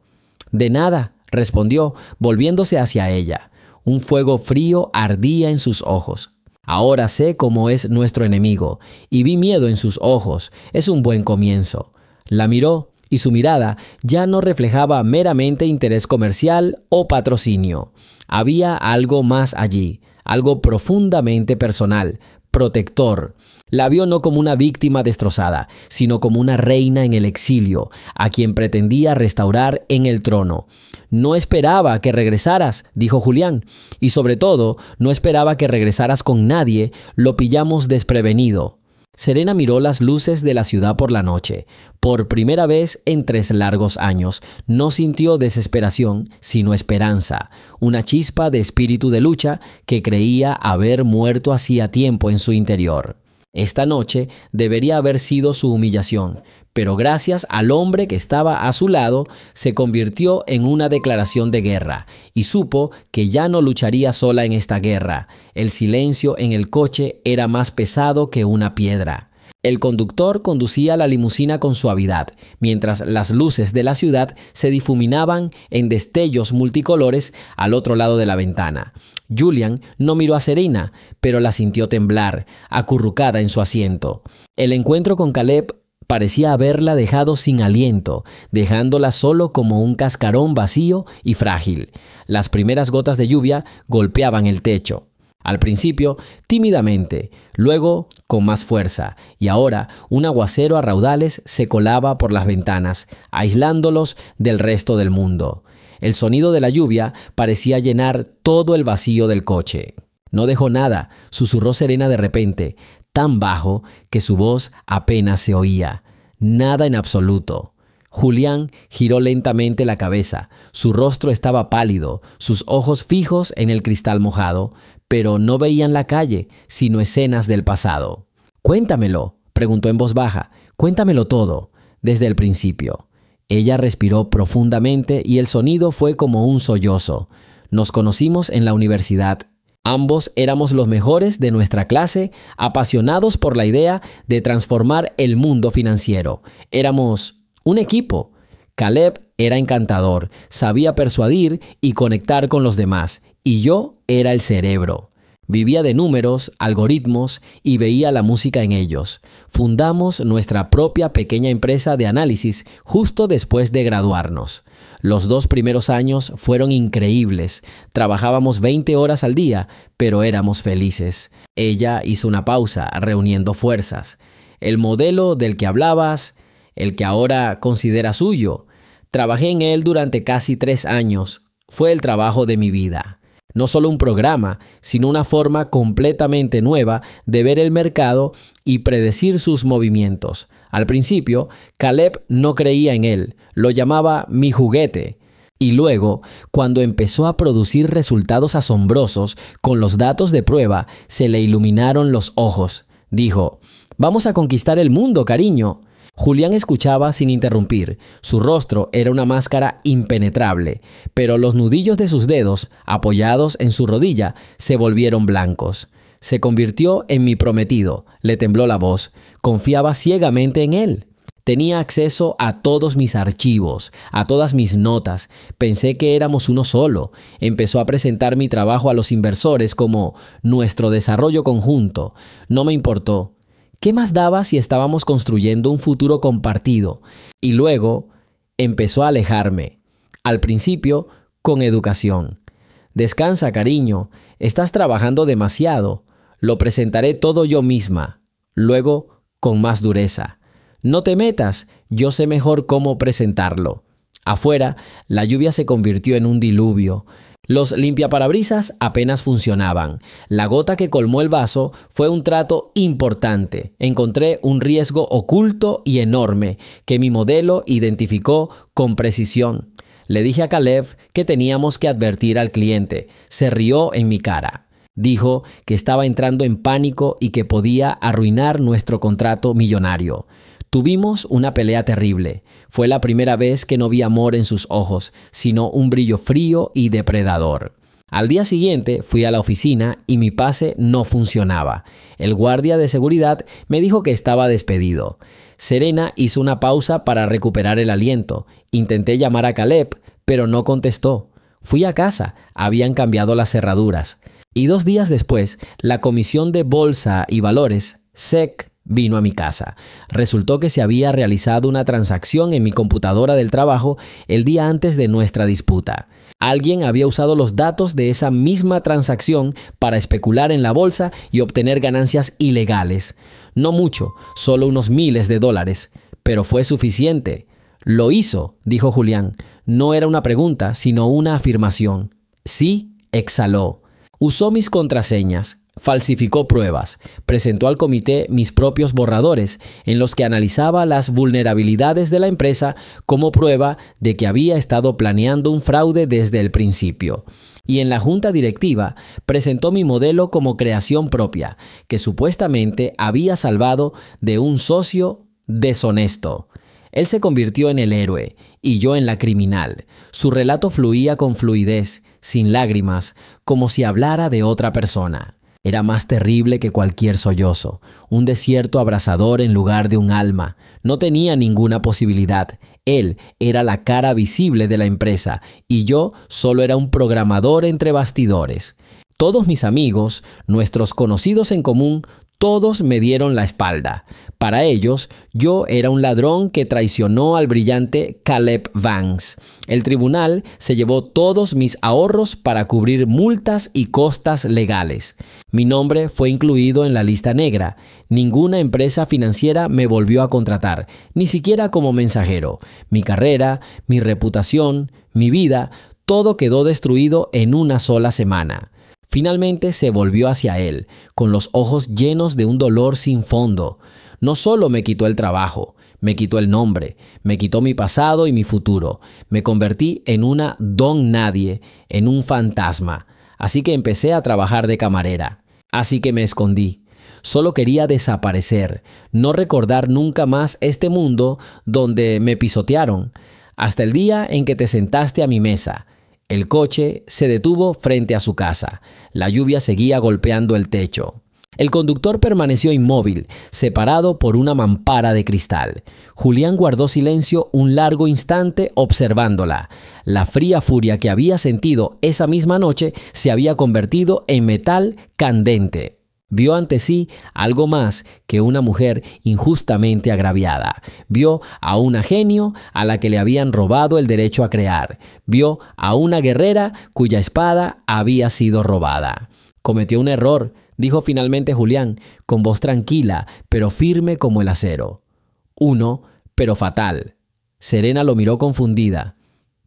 «De nada», respondió, volviéndose hacia ella. Un fuego frío ardía en sus ojos. Ahora sé cómo es nuestro enemigo, y vi miedo en sus ojos. Es un buen comienzo. La miró, y su mirada ya no reflejaba meramente interés comercial o patrocinio. Había algo más allí, algo profundamente personal, protector. La vio no como una víctima destrozada, sino como una reina en el exilio, a quien pretendía restaurar en el trono. «No esperaba que regresaras», dijo Julián, «y sobre todo, no esperaba que regresaras con nadie. Lo pillamos desprevenido». Serena miró las luces de la ciudad por la noche. Por primera vez en 3 largos años, no sintió desesperación, sino esperanza, una chispa de espíritu de lucha que creía haber muerto hacía tiempo en su interior. Esta noche debería haber sido su humillación, pero gracias al hombre que estaba a su lado, se convirtió en una declaración de guerra, y supo que ya no lucharía sola en esta guerra. El silencio en el coche era más pesado que una piedra. El conductor conducía la limusina con suavidad, mientras las luces de la ciudad se difuminaban en destellos multicolores al otro lado de la ventana. Julian no miró a Serena, pero la sintió temblar, acurrucada en su asiento. El encuentro con Caleb parecía haberla dejado sin aliento, dejándola solo como un cascarón vacío y frágil. Las primeras gotas de lluvia golpeaban el techo. Al principio, tímidamente, luego con más fuerza, y ahora un aguacero a raudales se colaba por las ventanas, aislándolos del resto del mundo. El sonido de la lluvia parecía llenar todo el vacío del coche. «No dejó nada», susurró Serena de repente, tan bajo que su voz apenas se oía. «Nada en absoluto». Julián giró lentamente la cabeza. Su rostro estaba pálido, sus ojos fijos en el cristal mojado, pero no veían la calle, sino escenas del pasado. «Cuéntamelo», preguntó en voz baja. «Cuéntamelo todo, desde el principio». Ella respiró profundamente y el sonido fue como un sollozo. «Nos conocimos en la universidad». Ambos éramos los mejores de nuestra clase, apasionados por la idea de transformar el mundo financiero. Éramos un equipo. Caleb era encantador, sabía persuadir y conectar con los demás, y yo era el cerebro. Vivía de números, algoritmos y veía la música en ellos. Fundamos nuestra propia pequeña empresa de análisis justo después de graduarnos. Los 2 primeros años fueron increíbles. Trabajábamos 20 horas al día, pero éramos felices. Ella hizo una pausa, reuniendo fuerzas. El modelo del que hablabas, el que ahora considera suyo. Trabajé en él durante casi 3 años. Fue el trabajo de mi vida. No solo un programa, sino una forma completamente nueva de ver el mercado y predecir sus movimientos. Al principio, Caleb no creía en él, lo llamaba mi juguete. Y luego, cuando empezó a producir resultados asombrosos con los datos de prueba, se le iluminaron los ojos. Dijo, «Vamos a conquistar el mundo, cariño». Julián escuchaba sin interrumpir. Su rostro era una máscara impenetrable, pero los nudillos de sus dedos, apoyados en su rodilla, se volvieron blancos. Se convirtió en mi prometido. Le tembló la voz. Confiaba ciegamente en él. Tenía acceso a todos mis archivos, a todas mis notas. Pensé que éramos uno solo. Empezó a presentar mi trabajo a los inversores como nuestro desarrollo conjunto. No me importó. ¿Qué más daba si estábamos construyendo un futuro compartido? Y luego empezó a alejarme. Al principio, con educación. Descansa, cariño. Estás trabajando demasiado. Lo presentaré todo yo misma. Luego, con más dureza. No te metas. Yo sé mejor cómo presentarlo. Afuera, la lluvia se convirtió en un diluvio. Los limpiaparabrisas apenas funcionaban. La gota que colmó el vaso fue un trato importante. Encontré un riesgo oculto y enorme que mi modelo identificó con precisión. Le dije a Caleb que teníamos que advertir al cliente. Se rió en mi cara. Dijo que estaba entrando en pánico y que podía arruinar nuestro contrato millonario. Tuvimos una pelea terrible. Fue la primera vez que no vi amor en sus ojos, sino un brillo frío y depredador. Al día siguiente fui a la oficina y mi pase no funcionaba. El guardia de seguridad me dijo que estaba despedido. Serena hizo una pausa para recuperar el aliento. Intenté llamar a Caleb, pero no contestó. Fui a casa, habían cambiado las cerraduras. Y 2 días después, la Comisión de Bolsa y Valores, SEC, vino a mi casa. Resultó que se había realizado una transacción en mi computadora del trabajo el día antes de nuestra disputa. Alguien había usado los datos de esa misma transacción para especular en la bolsa y obtener ganancias ilegales. No mucho, solo unos miles de dólares, pero fue suficiente. Lo hizo, dijo Julián. No era una pregunta, sino una afirmación. Sí, exhaló. Usó mis contraseñas. Falsificó pruebas, presentó al comité mis propios borradores en los que analizaba las vulnerabilidades de la empresa como prueba de que había estado planeando un fraude desde el principio. Y en la junta directiva presentó mi modelo como creación propia, que supuestamente había salvado de un socio deshonesto. Él se convirtió en el héroe y yo en la criminal. Su relato fluía con fluidez, sin lágrimas, como si hablara de otra persona. Era más terrible que cualquier sollozo, un desierto abrasador en lugar de un alma. No tenía ninguna posibilidad. Él era la cara visible de la empresa y yo solo era un programador entre bastidores. Todos mis amigos, nuestros conocidos en común, todos me dieron la espalda. Para ellos, yo era un ladrón que traicionó al brillante Caleb Vance. El tribunal se llevó todos mis ahorros para cubrir multas y costas legales. Mi nombre fue incluido en la lista negra. Ninguna empresa financiera me volvió a contratar, ni siquiera como mensajero. Mi carrera, mi reputación, mi vida, todo quedó destruido en una sola semana. Finalmente se volvió hacia él, con los ojos llenos de un dolor sin fondo. No solo me quitó el trabajo, me quitó el nombre, me quitó mi pasado y mi futuro. Me convertí en una don nadie, en un fantasma. Así que empecé a trabajar de camarera. Así que me escondí. Solo quería desaparecer, no recordar nunca más este mundo donde me pisotearon. Hasta el día en que te sentaste a mi mesa. El coche se detuvo frente a su casa. La lluvia seguía golpeando el techo. El conductor permaneció inmóvil, separado por una mampara de cristal. Julián guardó silencio un largo instante observándola. La fría furia que había sentido esa misma noche se había convertido en metal candente. Vio ante sí algo más que una mujer injustamente agraviada. Vio a una genio a la que le habían robado el derecho a crear. Vio a una guerrera cuya espada había sido robada. Cometió un error, dijo finalmente Julián, con voz tranquila, pero firme como el acero. Uno, pero fatal. Serena lo miró confundida.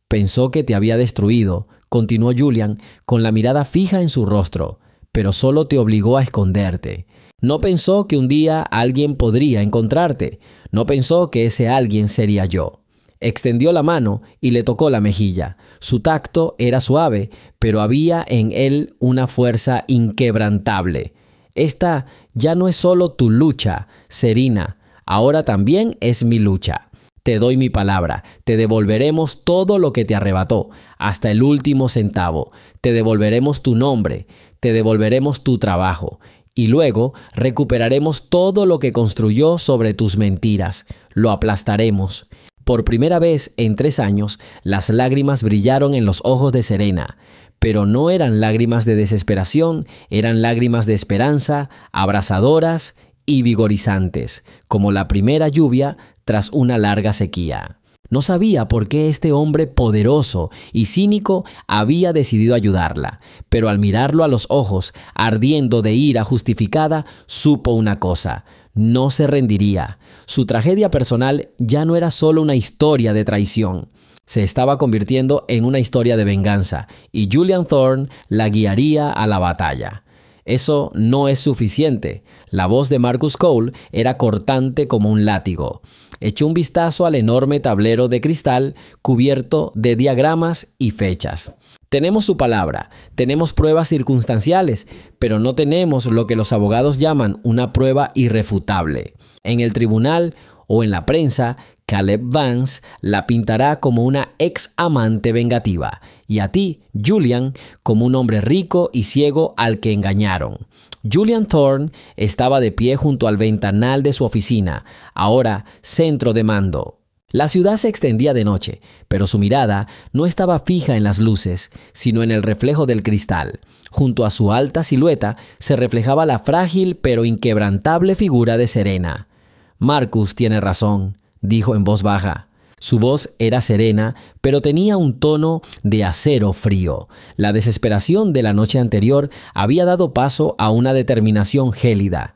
Pensó que te había destruido, continuó Julián, con la mirada fija en su rostro, pero solo te obligó a esconderte. No pensó que un día alguien podría encontrarte. No pensó que ese alguien sería yo. Extendió la mano y le tocó la mejilla. Su tacto era suave, pero había en él una fuerza inquebrantable. Esta ya no es solo tu lucha, Serena, ahora también es mi lucha. Te doy mi palabra, te devolveremos todo lo que te arrebató, hasta el último centavo. Te devolveremos tu nombre, te devolveremos tu trabajo. Y luego recuperaremos todo lo que construyó sobre tus mentiras. Lo aplastaremos. Por primera vez en 3 años, las lágrimas brillaron en los ojos de Serena, pero no eran lágrimas de desesperación, eran lágrimas de esperanza, abrasadoras y vigorizantes, como la primera lluvia tras una larga sequía. No sabía por qué este hombre poderoso y cínico había decidido ayudarla, pero al mirarlo a los ojos, ardiendo de ira justificada, supo una cosa: no se rendiría. Su tragedia personal ya no era solo una historia de traición. Se estaba convirtiendo en una historia de venganza, y Julian Thorne la guiaría a la batalla. Eso no es suficiente. La voz de Marcus Cole era cortante como un látigo. Echó un vistazo al enorme tablero de cristal cubierto de diagramas y fechas. Tenemos su palabra, tenemos pruebas circunstanciales, pero no tenemos lo que los abogados llaman una prueba irrefutable. En el tribunal o en la prensa, Caleb Vance la pintará como una ex amante vengativa, y a ti, Julian, como un hombre rico y ciego al que engañaron. Julian Thorne estaba de pie junto al ventanal de su oficina, ahora centro de mando. La ciudad se extendía de noche, pero su mirada no estaba fija en las luces, sino en el reflejo del cristal. Junto a su alta silueta se reflejaba la frágil pero inquebrantable figura de Serena. Marcus tiene razón, dijo en voz baja. Su voz era serena, pero tenía un tono de acero frío. La desesperación de la noche anterior había dado paso a una determinación gélida.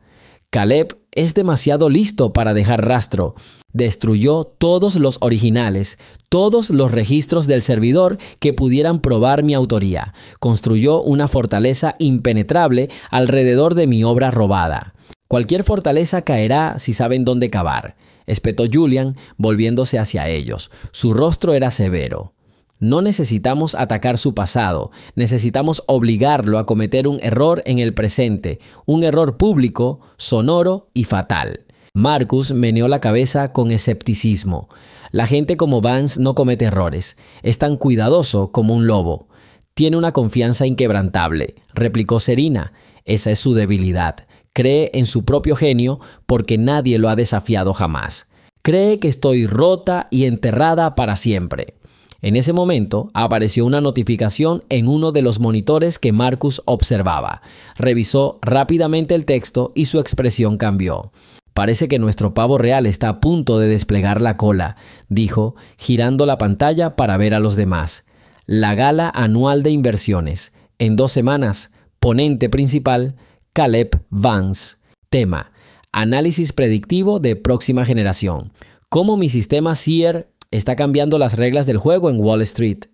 Caleb es demasiado listo para dejar rastro. Destruyó todos los originales, todos los registros del servidor que pudieran probar mi autoría. Construyó una fortaleza impenetrable alrededor de mi obra robada. Cualquier fortaleza caerá si saben dónde cavar, espetó Julian, volviéndose hacia ellos. Su rostro era severo. No necesitamos atacar su pasado, necesitamos obligarlo a cometer un error en el presente, un error público, sonoro y fatal. Marcus meneó la cabeza con escepticismo. La gente como Vance no comete errores, es tan cuidadoso como un lobo. Tiene una confianza inquebrantable, replicó Serena. Esa es su debilidad. Cree en su propio genio porque nadie lo ha desafiado jamás. Cree que estoy rota y enterrada para siempre. En ese momento apareció una notificación en uno de los monitores que Marcus observaba. Revisó rápidamente el texto y su expresión cambió. Parece que nuestro pavo real está a punto de desplegar la cola, dijo, girando la pantalla para ver a los demás. La gala anual de inversiones. En 2 semanas. Ponente principal, Caleb Vance. Tema: análisis predictivo de próxima generación. Cómo mi sistema Seer está cambiando las reglas del juego en Wall Street.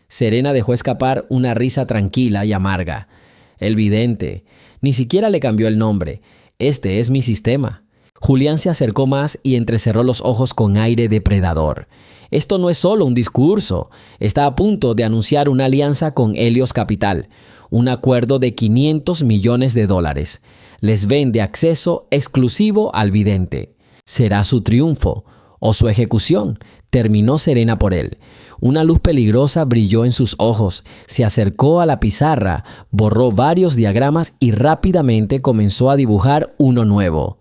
Serena dejó escapar una risa tranquila y amarga. El vidente. Ni siquiera le cambió el nombre. Este es mi sistema. Julián se acercó más y entrecerró los ojos con aire depredador. Esto no es solo un discurso. Está a punto de anunciar una alianza con Helios Capital. Un acuerdo de $500 millones. Les vende acceso exclusivo al vidente. Será su triunfo. o su ejecución, terminó Serena por él. Una luz peligrosa brilló en sus ojos, se acercó a la pizarra, borró varios diagramas y rápidamente comenzó a dibujar uno nuevo.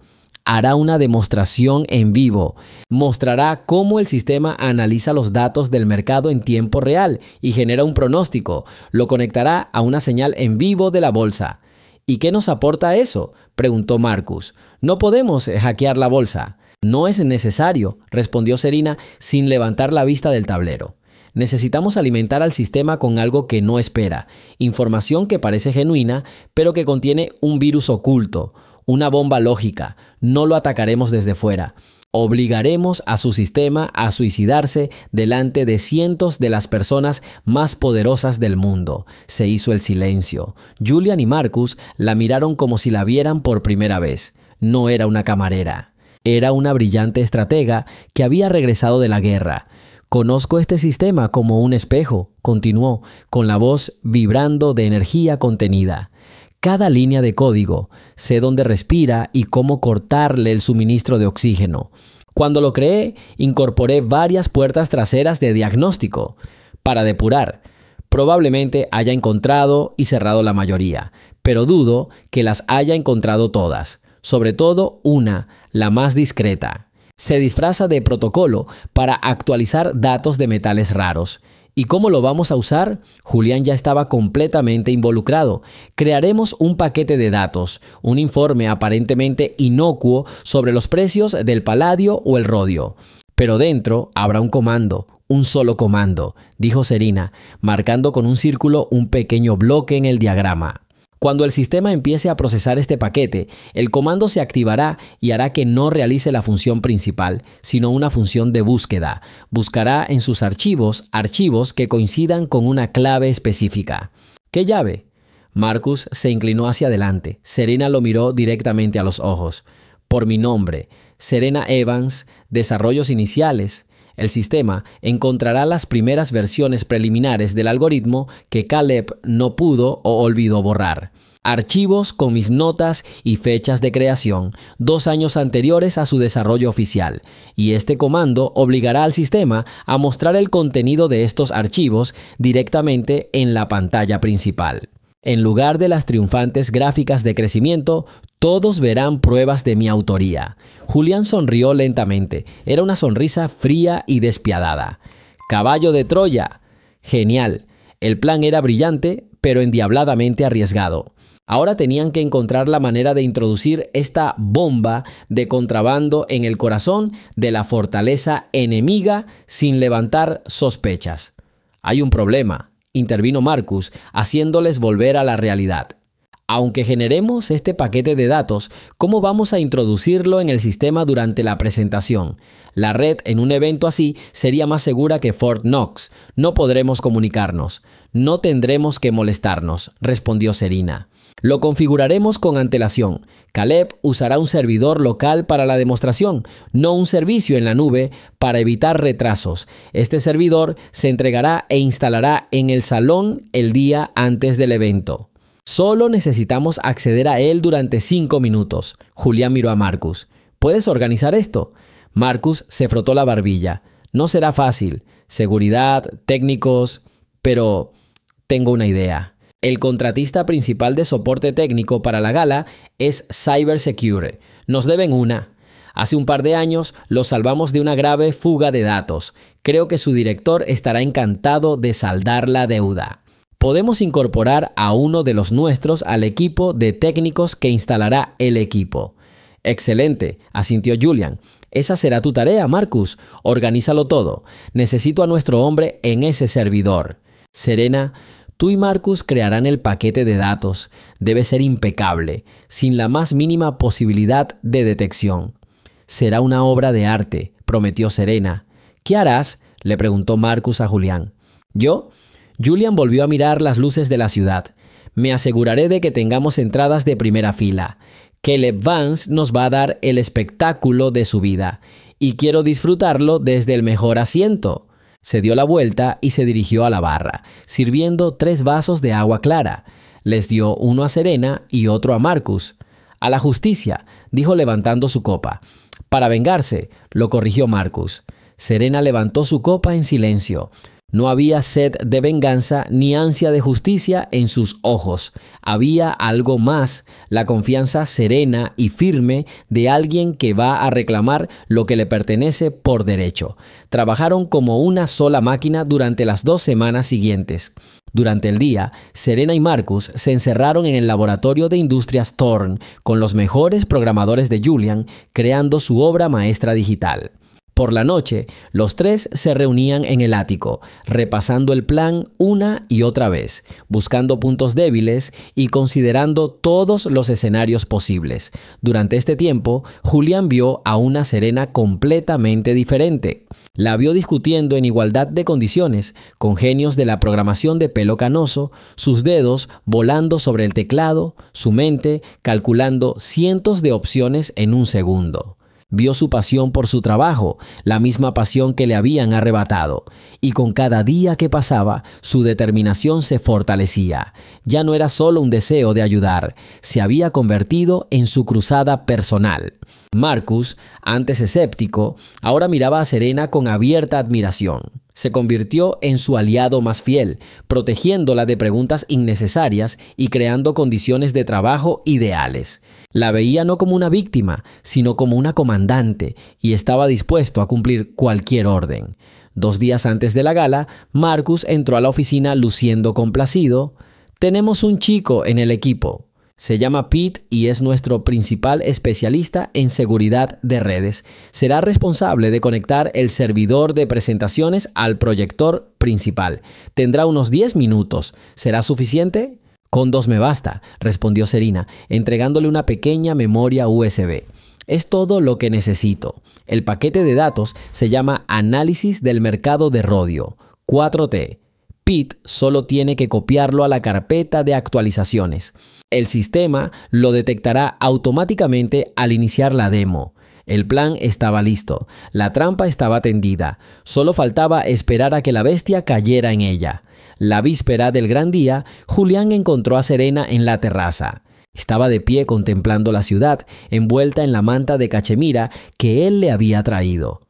Hará una demostración en vivo. Mostrará cómo el sistema analiza los datos del mercado en tiempo real y genera un pronóstico. Lo conectará a una señal en vivo de la bolsa. ¿Y qué nos aporta eso?, preguntó Marcus. No podemos hackear la bolsa. No es necesario, respondió Serena sin levantar la vista del tablero. Necesitamos alimentar al sistema con algo que no espera, información que parece genuina, pero que contiene un virus oculto, una bomba lógica. No lo atacaremos desde fuera. Obligaremos a su sistema a suicidarse delante de cientos de las personas más poderosas del mundo. Se hizo el silencio. Julian y Marcus la miraron como si la vieran por primera vez. No era una camarera. Era una brillante estratega que había regresado de la guerra. Conozco este sistema como un espejo, continuó, con la voz vibrando de energía contenida. Cada línea de código, sé dónde respira y cómo cortarle el suministro de oxígeno. Cuando lo creé, incorporé varias puertas traseras de diagnóstico para depurar. Probablemente haya encontrado y cerrado la mayoría, pero dudo que las haya encontrado todas. Sobre todo una, la más discreta. Se disfraza de protocolo para actualizar datos de metales raros. ¿Y cómo lo vamos a usar? Julián ya estaba completamente involucrado. Crearemos un paquete de datos, un informe aparentemente inocuo sobre los precios del paladio o el rodio. Pero dentro habrá un comando, un solo comando, dijo Serena, marcando con un círculo un pequeño bloque en el diagrama. Cuando el sistema empiece a procesar este paquete, el comando se activará y hará que no realice la función principal, sino una función de búsqueda. Buscará en sus archivos que coincidan con una clave específica. ¿Qué llave? Marcus se inclinó hacia adelante. Serena lo miró directamente a los ojos. Por mi nombre, Serena Evans, desarrollos iniciales. El sistema encontrará las primeras versiones preliminares del algoritmo que Caleb no pudo o olvidó borrar. Archivos con mis notas y fechas de creación, 2 años anteriores a su desarrollo oficial. Y este comando obligará al sistema a mostrar el contenido de estos archivos directamente en la pantalla principal. En lugar de las triunfantes gráficas de crecimiento, todos verán pruebas de mi autoría. Julián sonrió lentamente. Era una sonrisa fría y despiadada. Caballo de Troya. Genial. El plan era brillante, pero endiabladamente arriesgado. Ahora tenían que encontrar la manera de introducir esta bomba de contrabando en el corazón de la fortaleza enemiga sin levantar sospechas. Hay un problema, intervino Marcus, haciéndoles volver a la realidad. Aunque generemos este paquete de datos, ¿cómo vamos a introducirlo en el sistema durante la presentación? La red en un evento así sería más segura que Fort Knox. No podremos comunicarnos. No tendremos que molestarnos, respondió Serena. Lo configuraremos con antelación. Caleb usará un servidor local para la demostración, no un servicio en la nube para evitar retrasos. Este servidor se entregará e instalará en el salón el día antes del evento. Solo necesitamos acceder a él durante 5 minutos. Julián miró a Marcus. ¿Puedes organizar esto? Marcus se frotó la barbilla. No será fácil. Seguridad, técnicos, pero tengo una idea. El contratista principal de soporte técnico para la gala es Cybersecure. Nos deben una. Hace un par de años los salvamos de una grave fuga de datos. Creo que su director estará encantado de saldar la deuda. Podemos incorporar a uno de los nuestros al equipo de técnicos que instalará el equipo. Excelente, asintió Julian. Esa será tu tarea, Marcus. Organízalo todo. Necesito a nuestro hombre en ese servidor. Serena, tú y Marcus crearán el paquete de datos. Debe ser impecable, sin la más mínima posibilidad de detección. Será una obra de arte, prometió Serena. ¿Qué harás?, le preguntó Marcus a Julián. ¿Yo? Julian volvió a mirar las luces de la ciudad. Me aseguraré de que tengamos entradas de primera fila. Caleb Vance nos va a dar el espectáculo de su vida. Y quiero disfrutarlo desde el mejor asiento. Se dio la vuelta y se dirigió a la barra, sirviendo 3 vasos de agua clara. Les dio uno a Serena y otro a Marcus. A la justicia, dijo levantando su copa. Para vengarse, lo corrigió Marcus. Serena levantó su copa en silencio. No había sed de venganza ni ansia de justicia en sus ojos. Había algo más, la confianza serena y firme de alguien que va a reclamar lo que le pertenece por derecho. Trabajaron como una sola máquina durante las 2 semanas siguientes. Durante el día, Serena y Marcus se encerraron en el laboratorio de industrias Thorne con los mejores programadores de Julian, creando su obra maestra digital. Por la noche, los 3 se reunían en el ático, repasando el plan una y otra vez, buscando puntos débiles y considerando todos los escenarios posibles. Durante este tiempo, Julian vio a una Serena completamente diferente. La vio discutiendo en igualdad de condiciones, con genios de la programación de pelo canoso, sus dedos volando sobre el teclado, su mente calculando cientos de opciones en un segundo. Vio su pasión por su trabajo, la misma pasión que le habían arrebatado, y con cada día que pasaba, su determinación se fortalecía. Ya no era solo un deseo de ayudar, se había convertido en su cruzada personal. Marcus, antes escéptico, ahora miraba a Serena con abierta admiración. Se convirtió en su aliado más fiel, protegiéndola de preguntas innecesarias y creando condiciones de trabajo ideales. La veía no como una víctima, sino como una comandante, y estaba dispuesto a cumplir cualquier orden. 2 días antes de la gala, Marcus entró a la oficina luciendo complacido. «Tenemos un chico en el equipo. Se llama Pete y es nuestro principal especialista en seguridad de redes. Será responsable de conectar el servidor de presentaciones al proyector principal. Tendrá unos 10 minutos. ¿Será suficiente?» «Con 2 me basta», respondió Serena, entregándole una pequeña memoria USB. «Es todo lo que necesito. El paquete de datos se llama Análisis del Mercado de Rodio, 4T. Pete solo tiene que copiarlo a la carpeta de actualizaciones. El sistema lo detectará automáticamente al iniciar la demo. El plan estaba listo, la trampa estaba tendida, solo faltaba esperar a que la bestia cayera en ella». La víspera del gran día, Julián encontró a Serena en la terraza. Estaba de pie contemplando la ciudad, envuelta en la manta de cachemira que él le había traído.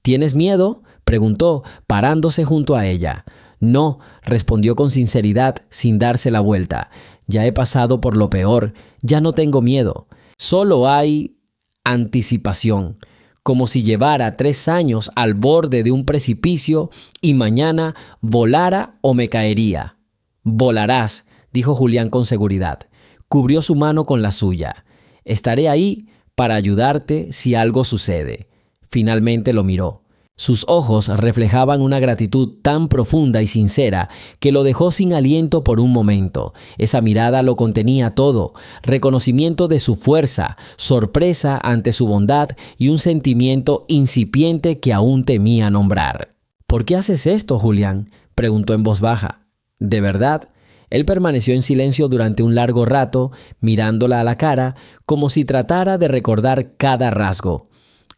«¿Tienes miedo?», preguntó, parándose junto a ella. «No», respondió con sinceridad, sin darse la vuelta. «Ya he pasado por lo peor, ya no tengo miedo. Solo hay anticipación». Como si llevara 3 años al borde de un precipicio y mañana volara o me caería. «Volarás», dijo Julián con seguridad. Cubrió su mano con la suya. «Estaré ahí para ayudarte si algo sucede». Finalmente lo miró. Sus ojos reflejaban una gratitud tan profunda y sincera que lo dejó sin aliento por un momento. Esa mirada lo contenía todo: reconocimiento de su fuerza, sorpresa ante su bondad y un sentimiento incipiente que aún temía nombrar. «¿Por qué haces esto, Julián?», preguntó en voz baja. «¿De verdad?». Él permaneció en silencio durante un largo rato, mirándola a la cara, como si tratara de recordar cada rasgo.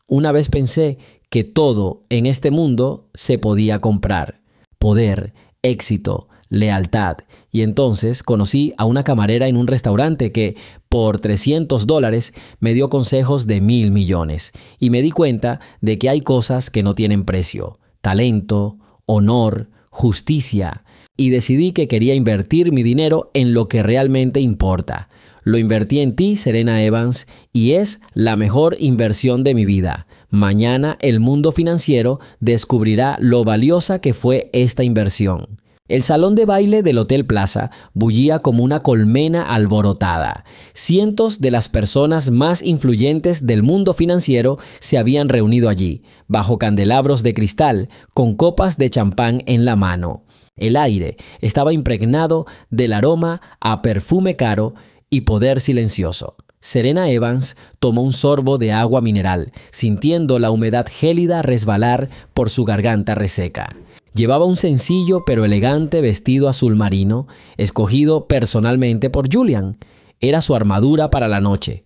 «Una vez pensé que todo en este mundo se podía comprar: poder, éxito, lealtad. Y entonces conocí a una camarera en un restaurante que, por $300, me dio consejos de 1.000 millones. Y me di cuenta de que hay cosas que no tienen precio: talento, honor, justicia. Y decidí que quería invertir mi dinero en lo que realmente importa. Lo invertí en ti, Serena Evans, y es la mejor inversión de mi vida. Mañana el mundo financiero descubrirá lo valiosa que fue esta inversión». El salón de baile del Hotel Plaza bullía como una colmena alborotada. Cientos de las personas más influyentes del mundo financiero se habían reunido allí, bajo candelabros de cristal, con copas de champán en la mano. El aire estaba impregnado del aroma a perfume caro y poder silencioso. Serena Evans tomó un sorbo de agua mineral, sintiendo la humedad gélida resbalar por su garganta reseca. Llevaba un sencillo pero elegante vestido azul marino, escogido personalmente por Julian. Era su armadura para la noche.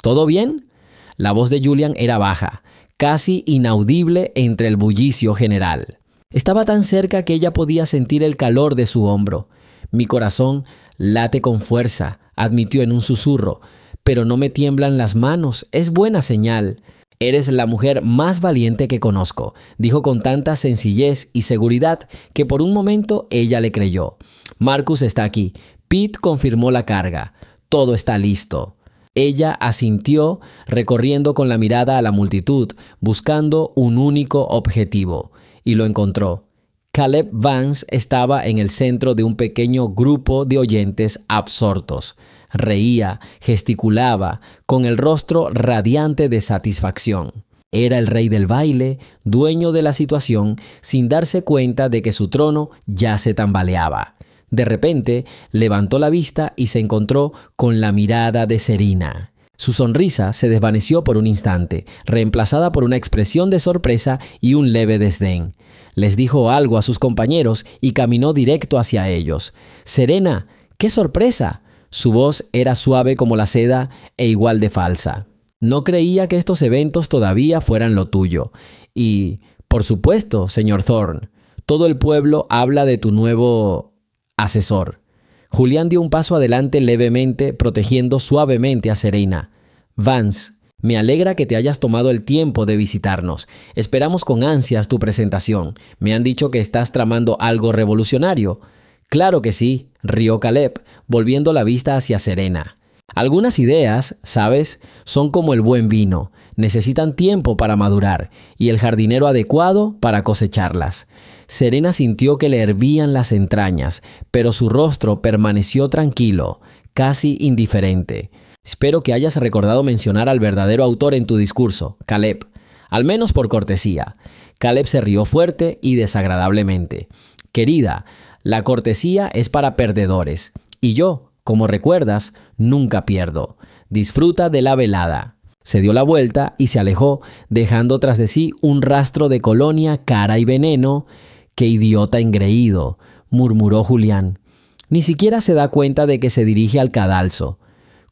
«¿Todo bien?». La voz de Julian era baja, casi inaudible entre el bullicio general. Estaba tan cerca que ella podía sentir el calor de su hombro. «Mi corazón late con fuerza», admitió en un susurro, «pero no me tiemblan las manos. Es buena señal». «Eres la mujer más valiente que conozco», dijo con tanta sencillez y seguridad que por un momento ella le creyó. «Marcus está aquí». Pete confirmó la carga. «Todo está listo». Ella asintió, recorriendo con la mirada a la multitud, buscando un único objetivo, y lo encontró. Caleb Vance estaba en el centro de un pequeño grupo de oyentes absortos. Reía, gesticulaba, con el rostro radiante de satisfacción. Era el rey del baile, dueño de la situación, sin darse cuenta de que su trono ya se tambaleaba. De repente, levantó la vista y se encontró con la mirada de Serena. Su sonrisa se desvaneció por un instante, reemplazada por una expresión de sorpresa y un leve desdén. Les dijo algo a sus compañeros y caminó directo hacia ellos. «Serena, ¡qué sorpresa!». Su voz era suave como la seda e igual de falsa. No creía que estos eventos todavía fueran lo tuyo. Y, por supuesto, señor Thorne, todo el pueblo habla de tu nuevo asesor. Julián dio un paso adelante levemente, protegiendo suavemente a Serena. «Vance, me alegra que te hayas tomado el tiempo de visitarnos. Esperamos con ansias tu presentación. Me han dicho que estás tramando algo revolucionario». «Claro que sí», rió Caleb, volviendo la vista hacia Serena. «Algunas ideas, ¿sabes?, son como el buen vino. Necesitan tiempo para madurar y el jardinero adecuado para cosecharlas». Serena sintió que le hervían las entrañas, pero su rostro permaneció tranquilo, casi indiferente. «Espero que hayas recordado mencionar al verdadero autor en tu discurso, Caleb, al menos por cortesía». Caleb se rió fuerte y desagradablemente. «Querida, la cortesía es para perdedores, y yo, como recuerdas, nunca pierdo. Disfruta de la velada». Se dio la vuelta y se alejó, dejando tras de sí un rastro de colonia, cara y veneno. «Qué idiota engreído», murmuró Julián. Ni siquiera se da cuenta de que se dirige al cadalso.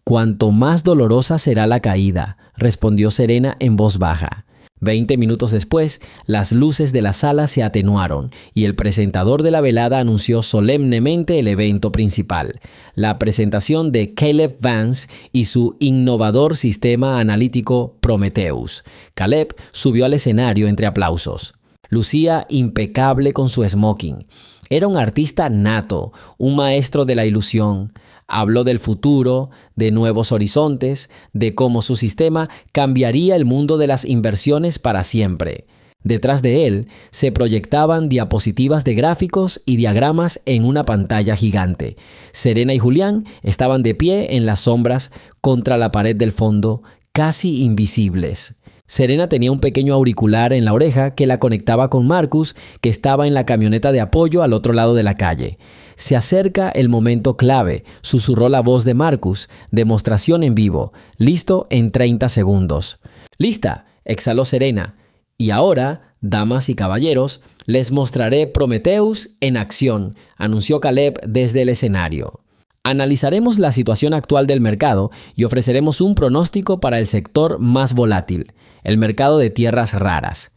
«Cuanto más dolorosa será la caída», respondió Serena en voz baja. 20 minutos después, las luces de la sala se atenuaron y el presentador de la velada anunció solemnemente el evento principal, la presentación de Caleb Vance y su innovador sistema analítico Prometheus. Caleb subió al escenario entre aplausos. Lucía impecable con su smoking. Era un artista nato, un maestro de la ilusión. Habló del futuro, de nuevos horizontes, de cómo su sistema cambiaría el mundo de las inversiones para siempre. Detrás de él se proyectaban diapositivas de gráficos y diagramas en una pantalla gigante. Serena y Julián estaban de pie en las sombras contra la pared del fondo, casi invisibles. Serena tenía un pequeño auricular en la oreja que la conectaba con Marcus, que estaba en la camioneta de apoyo al otro lado de la calle. «Se acerca el momento clave», susurró la voz de Marcus. «Demostración en vivo. Listo en 30 segundos». «Lista», exhaló Serena. «Y ahora, damas y caballeros, les mostraré Prometheus en acción», anunció Caleb desde el escenario. «Analizaremos la situación actual del mercado y ofreceremos un pronóstico para el sector más volátil, el mercado de tierras raras».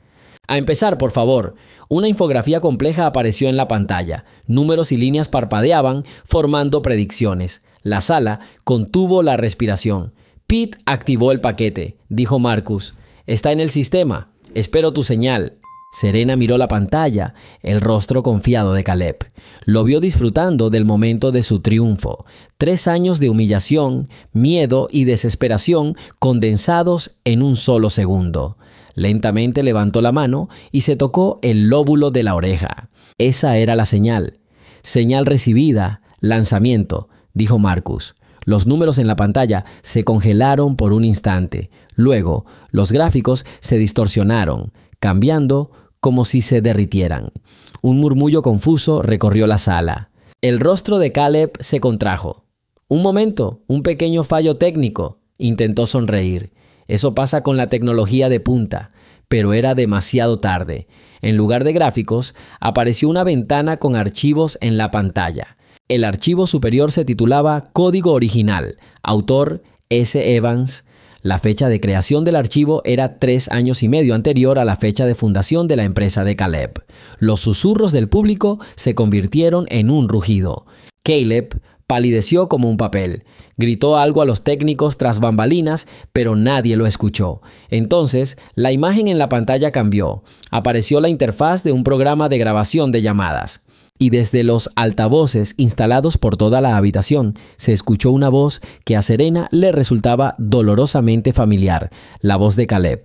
«A empezar, por favor». Una infografía compleja apareció en la pantalla. Números y líneas parpadeaban, formando predicciones. La sala contuvo la respiración. «Pete activó el paquete», dijo Marcus. «Está en el sistema. Espero tu señal». Serena miró la pantalla, el rostro confiado de Caleb. Lo vio disfrutando del momento de su triunfo. 3 años de humillación, miedo y desesperación condensados en un solo segundo. Lentamente levantó la mano y se tocó el lóbulo de la oreja. Esa era la señal. «Señal recibida, lanzamiento», dijo Marcus. Los números en la pantalla se congelaron por un instante. Luego, los gráficos se distorsionaron, cambiando como si se derritieran. Un murmullo confuso recorrió la sala. El rostro de Caleb se contrajo. «Un momento, un pequeño fallo técnico», intentó sonreír. «Eso pasa con la tecnología de punta», pero era demasiado tarde. En lugar de gráficos, apareció una ventana con archivos en la pantalla. El archivo superior se titulaba Código Original, autor S. Evans. La fecha de creación del archivo era 3 años y medio anterior a la fecha de fundación de la empresa de Caleb. Los susurros del público se convirtieron en un rugido. Caleb Palideció como un papel. Gritó algo a los técnicos tras bambalinas, pero nadie lo escuchó. Entonces, la imagen en la pantalla cambió. Apareció la interfaz de un programa de grabación de llamadas. Y desde los altavoces instalados por toda la habitación, se escuchó una voz que a Serena le resultaba dolorosamente familiar, la voz de Caleb.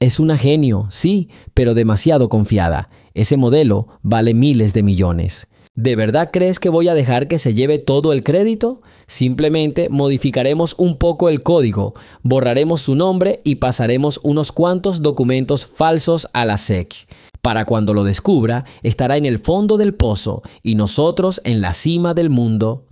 Es una genio, sí, pero demasiado confiada. Ese modelo vale miles de millones. ¿De verdad crees que voy a dejar que se lleve todo el crédito? Simplemente modificaremos un poco el código, borraremos su nombre y pasaremos unos cuantos documentos falsos a la SEC. Para cuando lo descubra, estará en el fondo del pozo y nosotros en la cima del mundo.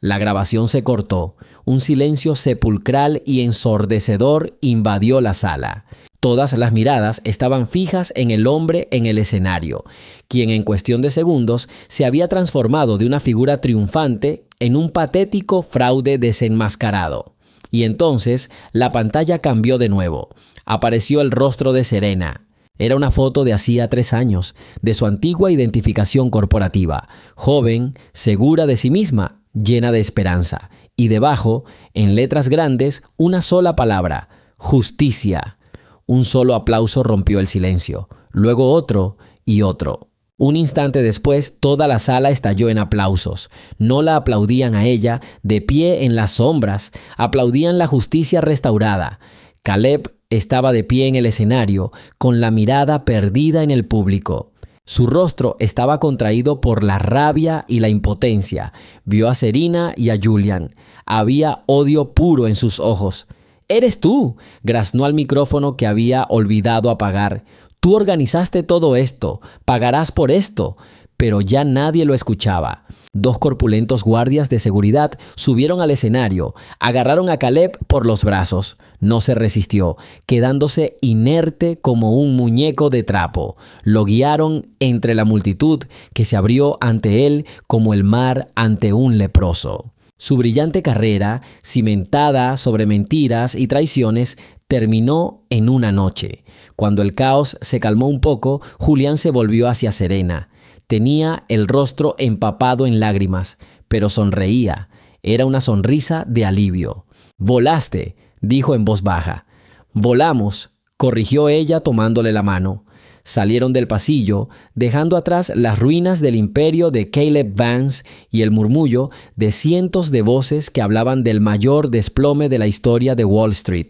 La grabación se cortó. Un silencio sepulcral y ensordecedor invadió la sala. Todas las miradas estaban fijas en el hombre en el escenario, quien en cuestión de segundos se había transformado de una figura triunfante en un patético fraude desenmascarado. Y entonces la pantalla cambió de nuevo. Apareció el rostro de Serena. Era una foto de hacía 3 años, de su antigua identificación corporativa, joven, segura de sí misma, llena de esperanza. Y debajo, en letras grandes, una sola palabra: justicia. Un solo aplauso rompió el silencio, luego otro y otro. Un instante después, toda la sala estalló en aplausos. No la aplaudían a ella, de pie en las sombras, aplaudían la justicia restaurada. Caleb estaba de pie en el escenario, con la mirada perdida en el público. Su rostro estaba contraído por la rabia y la impotencia. Vio a Serena y a Julian. Había odio puro en sus ojos. «¡Eres tú!», graznó al micrófono que había olvidado apagar. «Tú organizaste todo esto. Pagarás por esto». Pero ya nadie lo escuchaba. 2 corpulentos guardias de seguridad subieron al escenario, agarraron a Caleb por los brazos. No se resistió, quedándose inerte como un muñeco de trapo. Lo guiaron entre la multitud que se abrió ante él como el mar ante un leproso. Su brillante carrera, cimentada sobre mentiras y traiciones, terminó en una noche. Cuando el caos se calmó un poco, Julián se volvió hacia Serena. Tenía el rostro empapado en lágrimas, pero sonreía. Era una sonrisa de alivio. «Volaste», dijo en voz baja. «Volamos», corrigió ella tomándole la mano. Salieron del pasillo, dejando atrás las ruinas del imperio de Caleb Vance y el murmullo de cientos de voces que hablaban del mayor desplome de la historia de Wall Street.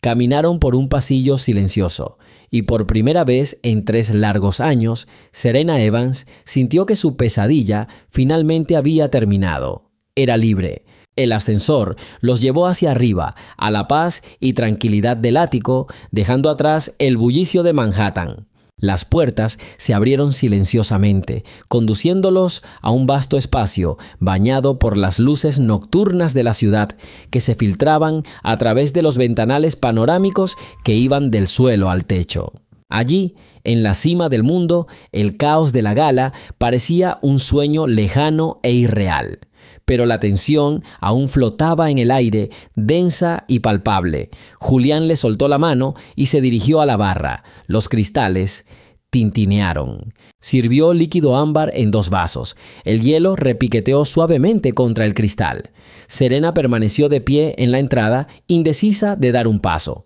Caminaron por un pasillo silencioso. Y por primera vez en 3 largos años, Serena Evans sintió que su pesadilla finalmente había terminado. Era libre. El ascensor los llevó hacia arriba, a la paz y tranquilidad del ático, dejando atrás el bullicio de Manhattan. Las puertas se abrieron silenciosamente, conduciéndolos a un vasto espacio bañado por las luces nocturnas de la ciudad que se filtraban a través de los ventanales panorámicos que iban del suelo al techo. Allí, en la cima del mundo, el caos de la gala parecía un sueño lejano e irreal. Pero la tensión aún flotaba en el aire, densa y palpable. Julián le soltó la mano y se dirigió a la barra. Los cristales tintinearon. Sirvió líquido ámbar en 2 vasos. El hielo repiqueteó suavemente contra el cristal. Serena permaneció de pie en la entrada, indecisa de dar un paso.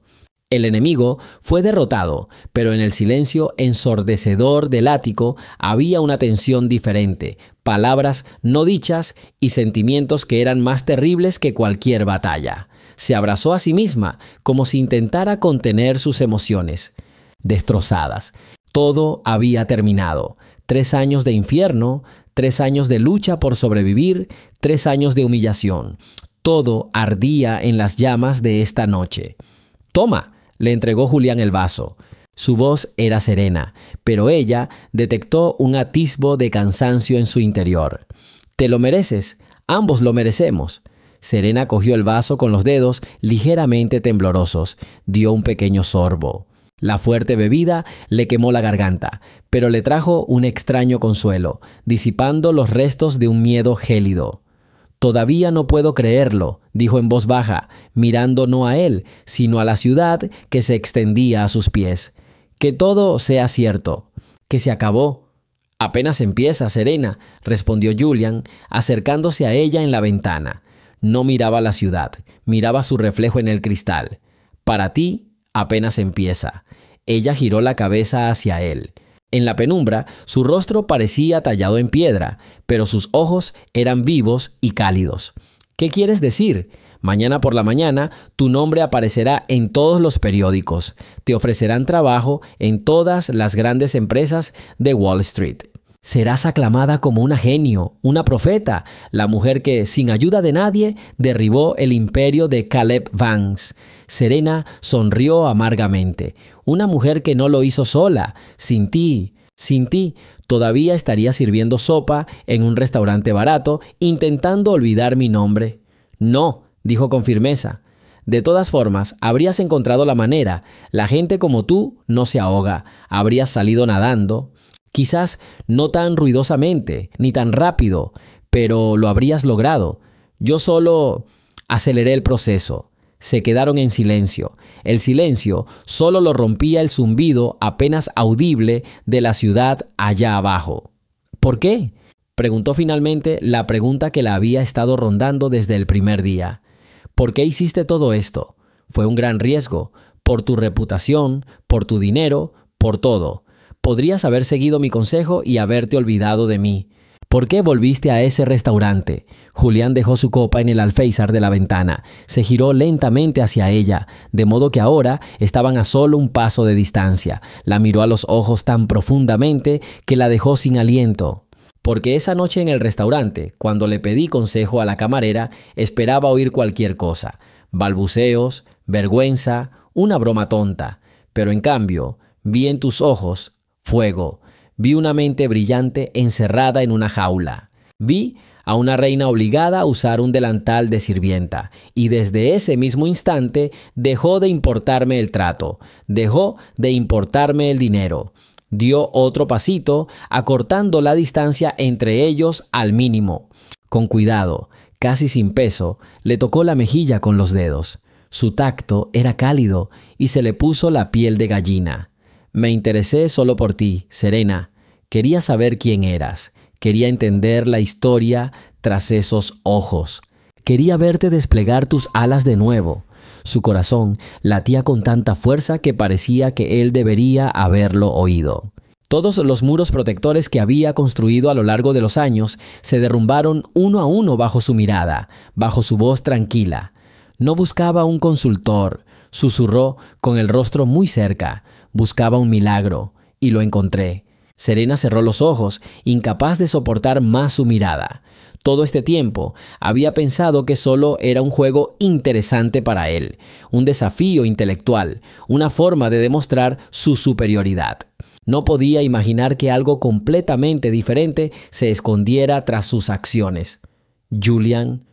El enemigo fue derrotado, pero en el silencio ensordecedor del ático había una tensión diferente, palabras no dichas y sentimientos que eran más terribles que cualquier batalla. Se abrazó a sí misma, como si intentara contener sus emociones. Destrozadas. Todo había terminado. 3 años de infierno, 3 años de lucha por sobrevivir, 3 años de humillación. Todo ardía en las llamas de esta noche. «Toma», le entregó Julián el vaso. Su voz era serena, pero ella detectó un atisbo de cansancio en su interior. «Te lo mereces, ambos lo merecemos». Serena cogió el vaso con los dedos ligeramente temblorosos, dio un pequeño sorbo. La fuerte bebida le quemó la garganta, pero le trajo un extraño consuelo, disipando los restos de un miedo gélido. «Todavía no puedo creerlo», dijo en voz baja, mirando no a él, sino a la ciudad que se extendía a sus pies. «Que todo sea cierto, que se acabó». Apenas empieza, Serena, respondió Julian, acercándose a ella en la ventana. No miraba la ciudad, miraba su reflejo en el cristal. Para ti, apenas empieza. Ella giró la cabeza hacia él. En la penumbra, su rostro parecía tallado en piedra, pero sus ojos eran vivos y cálidos. ¿Qué quieres decir? Mañana por la mañana, tu nombre aparecerá en todos los periódicos. Te ofrecerán trabajo en todas las grandes empresas de Wall Street. Serás aclamada como una genio, una profeta, la mujer que, sin ayuda de nadie, derribó el imperio de Caleb Vance. Serena sonrió amargamente. Una mujer que no lo hizo sola, sin ti, todavía estaría sirviendo sopa en un restaurante barato, intentando olvidar mi nombre. No, dijo con firmeza. De todas formas, habrías encontrado la manera. La gente como tú no se ahoga. Habrías salido nadando. Quizás no tan ruidosamente, ni tan rápido, pero lo habrías logrado. Yo solo aceleré el proceso. Se quedaron en silencio. El silencio solo lo rompía el zumbido apenas audible de la ciudad allá abajo. ¿Por qué?, preguntó finalmente la pregunta que la había estado rondando desde el primer día. ¿Por qué hiciste todo esto? Fue un gran riesgo. Por tu reputación, por tu dinero, por todo. Podrías haber seguido mi consejo y haberte olvidado de mí. ¿Por qué volviste a ese restaurante? Julián dejó su copa en el alféizar de la ventana. Se giró lentamente hacia ella, de modo que ahora estaban a solo un paso de distancia. La miró a los ojos tan profundamente que la dejó sin aliento. Porque esa noche en el restaurante, cuando le pedí consejo a la camarera, esperaba oír cualquier cosa. Balbuceos, vergüenza, una broma tonta. Pero en cambio, vi en tus ojos fuego. Vi una mente brillante encerrada en una jaula. Vi a una reina obligada a usar un delantal de sirvienta. Y desde ese mismo instante dejó de importarme el trato. Dejó de importarme el dinero. Dio otro pasito, acortando la distancia entre ellos al mínimo. Con cuidado, casi sin peso, le tocó la mejilla con los dedos. Su tacto era cálido y se le puso la piel de gallina. Me interesé solo por ti, Serena. Quería saber quién eras. Quería entender la historia tras esos ojos. Quería verte desplegar tus alas de nuevo. Su corazón latía con tanta fuerza que parecía que él debería haberlo oído. Todos los muros protectores que había construido a lo largo de los años se derrumbaron uno a uno bajo su mirada, bajo su voz tranquila. No buscaba un consultor, susurró con el rostro muy cerca. Buscaba un milagro, y lo encontré. Serena cerró los ojos, incapaz de soportar más su mirada. Todo este tiempo había pensado que solo era un juego interesante para él, un desafío intelectual, una forma de demostrar su superioridad. No podía imaginar que algo completamente diferente se escondiera tras sus acciones. Julian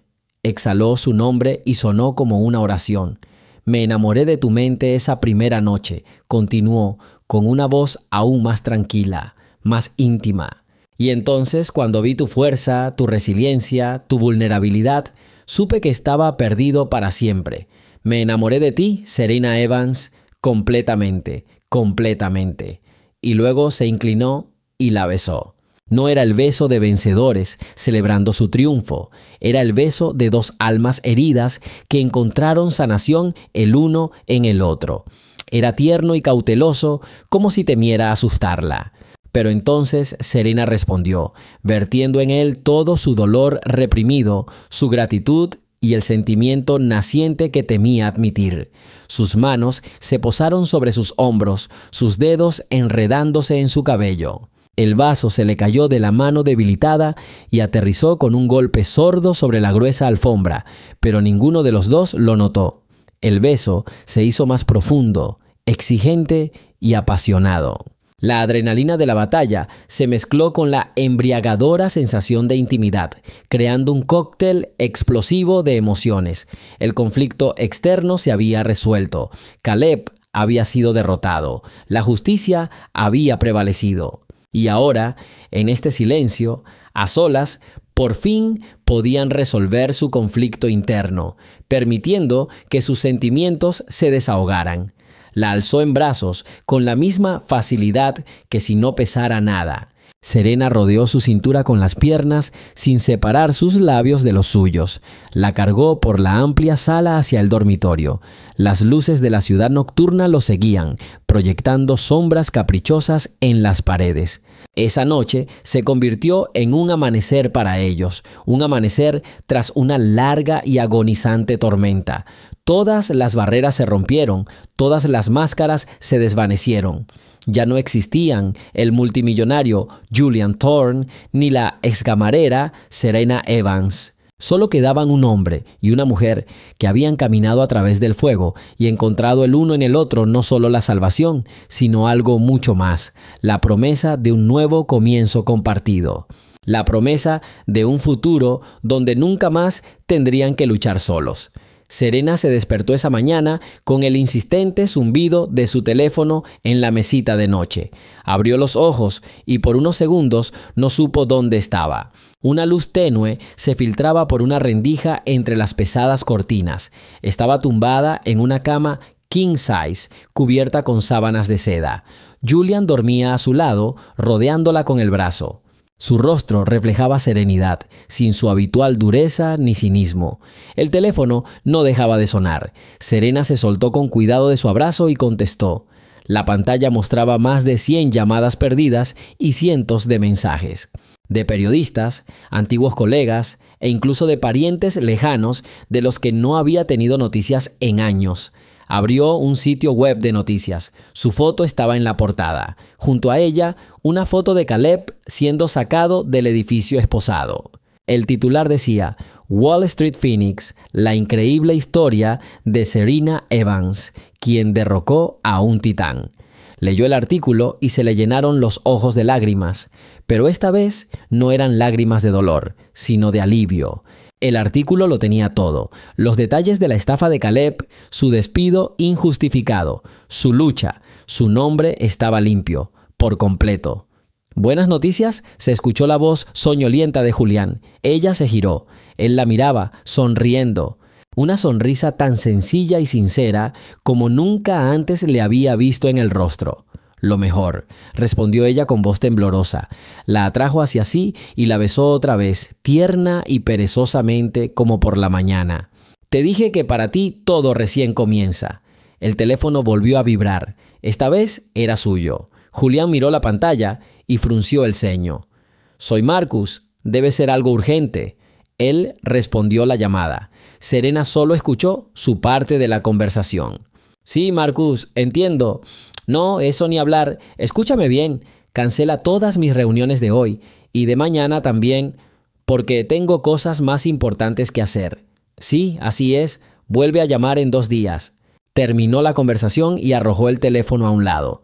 exhaló su nombre y sonó como una oración. Me enamoré de tu mente esa primera noche, continuó con una voz aún más tranquila, más íntima. Y entonces, cuando vi tu fuerza, tu resiliencia, tu vulnerabilidad, supe que estaba perdido para siempre. Me enamoré de ti, Serena Evans, completamente, completamente. Y luego se inclinó y la besó. No era el beso de vencedores celebrando su triunfo, era el beso de dos almas heridas que encontraron sanación el uno en el otro. Era tierno y cauteloso, como si temiera asustarla. Pero entonces Serena respondió, vertiendo en él todo su dolor reprimido, su gratitud y el sentimiento naciente que temía admitir. Sus manos se posaron sobre sus hombros, sus dedos enredándose en su cabello. El vaso se le cayó de la mano debilitada y aterrizó con un golpe sordo sobre la gruesa alfombra, pero ninguno de los dos lo notó. El beso se hizo más profundo, exigente y apasionado. La adrenalina de la batalla se mezcló con la embriagadora sensación de intimidad, creando un cóctel explosivo de emociones. El conflicto externo se había resuelto. Caleb había sido derrotado. La justicia había prevalecido. Y ahora, en este silencio, a solas, por fin podían resolver su conflicto interno, permitiendo que sus sentimientos se desahogaran. La alzó en brazos con la misma facilidad que si no pesara nada. Serena rodeó su cintura con las piernas sin separar sus labios de los suyos. La cargó por la amplia sala hacia el dormitorio. Las luces de la ciudad nocturna lo seguían, proyectando sombras caprichosas en las paredes. Esa noche se convirtió en un amanecer para ellos, un amanecer tras una larga y agonizante tormenta. Todas las barreras se rompieron, todas las máscaras se desvanecieron. Ya no existían el multimillonario Julian Thorne ni la excamarera Serena Evans. Solo quedaban un hombre y una mujer que habían caminado a través del fuego y encontrado el uno en el otro no solo la salvación, sino algo mucho más, la promesa de un nuevo comienzo compartido. La promesa de un futuro donde nunca más tendrían que luchar solos. Serena se despertó esa mañana con el insistente zumbido de su teléfono en la mesita de noche. Abrió los ojos y por unos segundos no supo dónde estaba. Una luz tenue se filtraba por una rendija entre las pesadas cortinas. Estaba tumbada en una cama king size, cubierta con sábanas de seda. Julian dormía a su lado, rodeándola con el brazo. Su rostro reflejaba serenidad, sin su habitual dureza ni cinismo. El teléfono no dejaba de sonar. Serena se soltó con cuidado de su abrazo y contestó. La pantalla mostraba más de 100 llamadas perdidas y cientos de mensajes. De periodistas, antiguos colegas e incluso de parientes lejanos de los que no había tenido noticias en años. Abrió un sitio web de noticias. Su foto estaba en la portada. Junto a ella, una foto de Caleb siendo sacado del edificio esposado. El titular decía, Wall Street Phoenix, la increíble historia de Serena Evans, quien derrocó a un titán. Leyó el artículo y se le llenaron los ojos de lágrimas, pero esta vez no eran lágrimas de dolor, sino de alivio. El artículo lo tenía todo, los detalles de la estafa de Caleb, su despido injustificado, su lucha, su nombre estaba limpio, por completo. ¿Buenas noticias? Se escuchó la voz soñolienta de Julián. Ella se giró, él la miraba, sonriendo. Una sonrisa tan sencilla y sincera como nunca antes le había visto en el rostro. Lo mejor, respondió ella con voz temblorosa. La atrajo hacia sí y la besó otra vez, tierna y perezosamente como por la mañana. Te dije que para ti todo recién comienza. El teléfono volvió a vibrar. Esta vez era suyo. Julián miró la pantalla y frunció el ceño. Soy Marcus. Debe ser algo urgente. Él respondió la llamada. Serena solo escuchó su parte de la conversación. Sí, Marcus, entiendo. No, eso ni hablar. Escúchame bien. Cancela todas mis reuniones de hoy y de mañana también, porque tengo cosas más importantes que hacer. Sí, así es. Vuelve a llamar en 2 días. Terminó la conversación y arrojó el teléfono a un lado.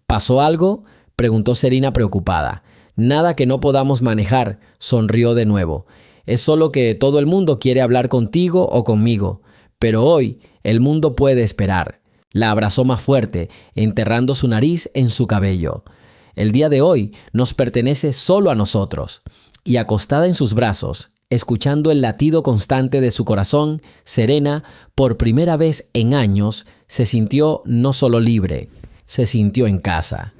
¿Pasó algo?, preguntó Serena preocupada. Nada que no podamos manejar, sonrió de nuevo. Es solo que todo el mundo quiere hablar contigo o conmigo. Pero hoy el mundo puede esperar. La abrazó más fuerte, enterrando su nariz en su cabello. El día de hoy nos pertenece solo a nosotros. Y acostada en sus brazos, escuchando el latido constante de su corazón, Serena, por primera vez en años, se sintió no solo libre, se sintió en casa.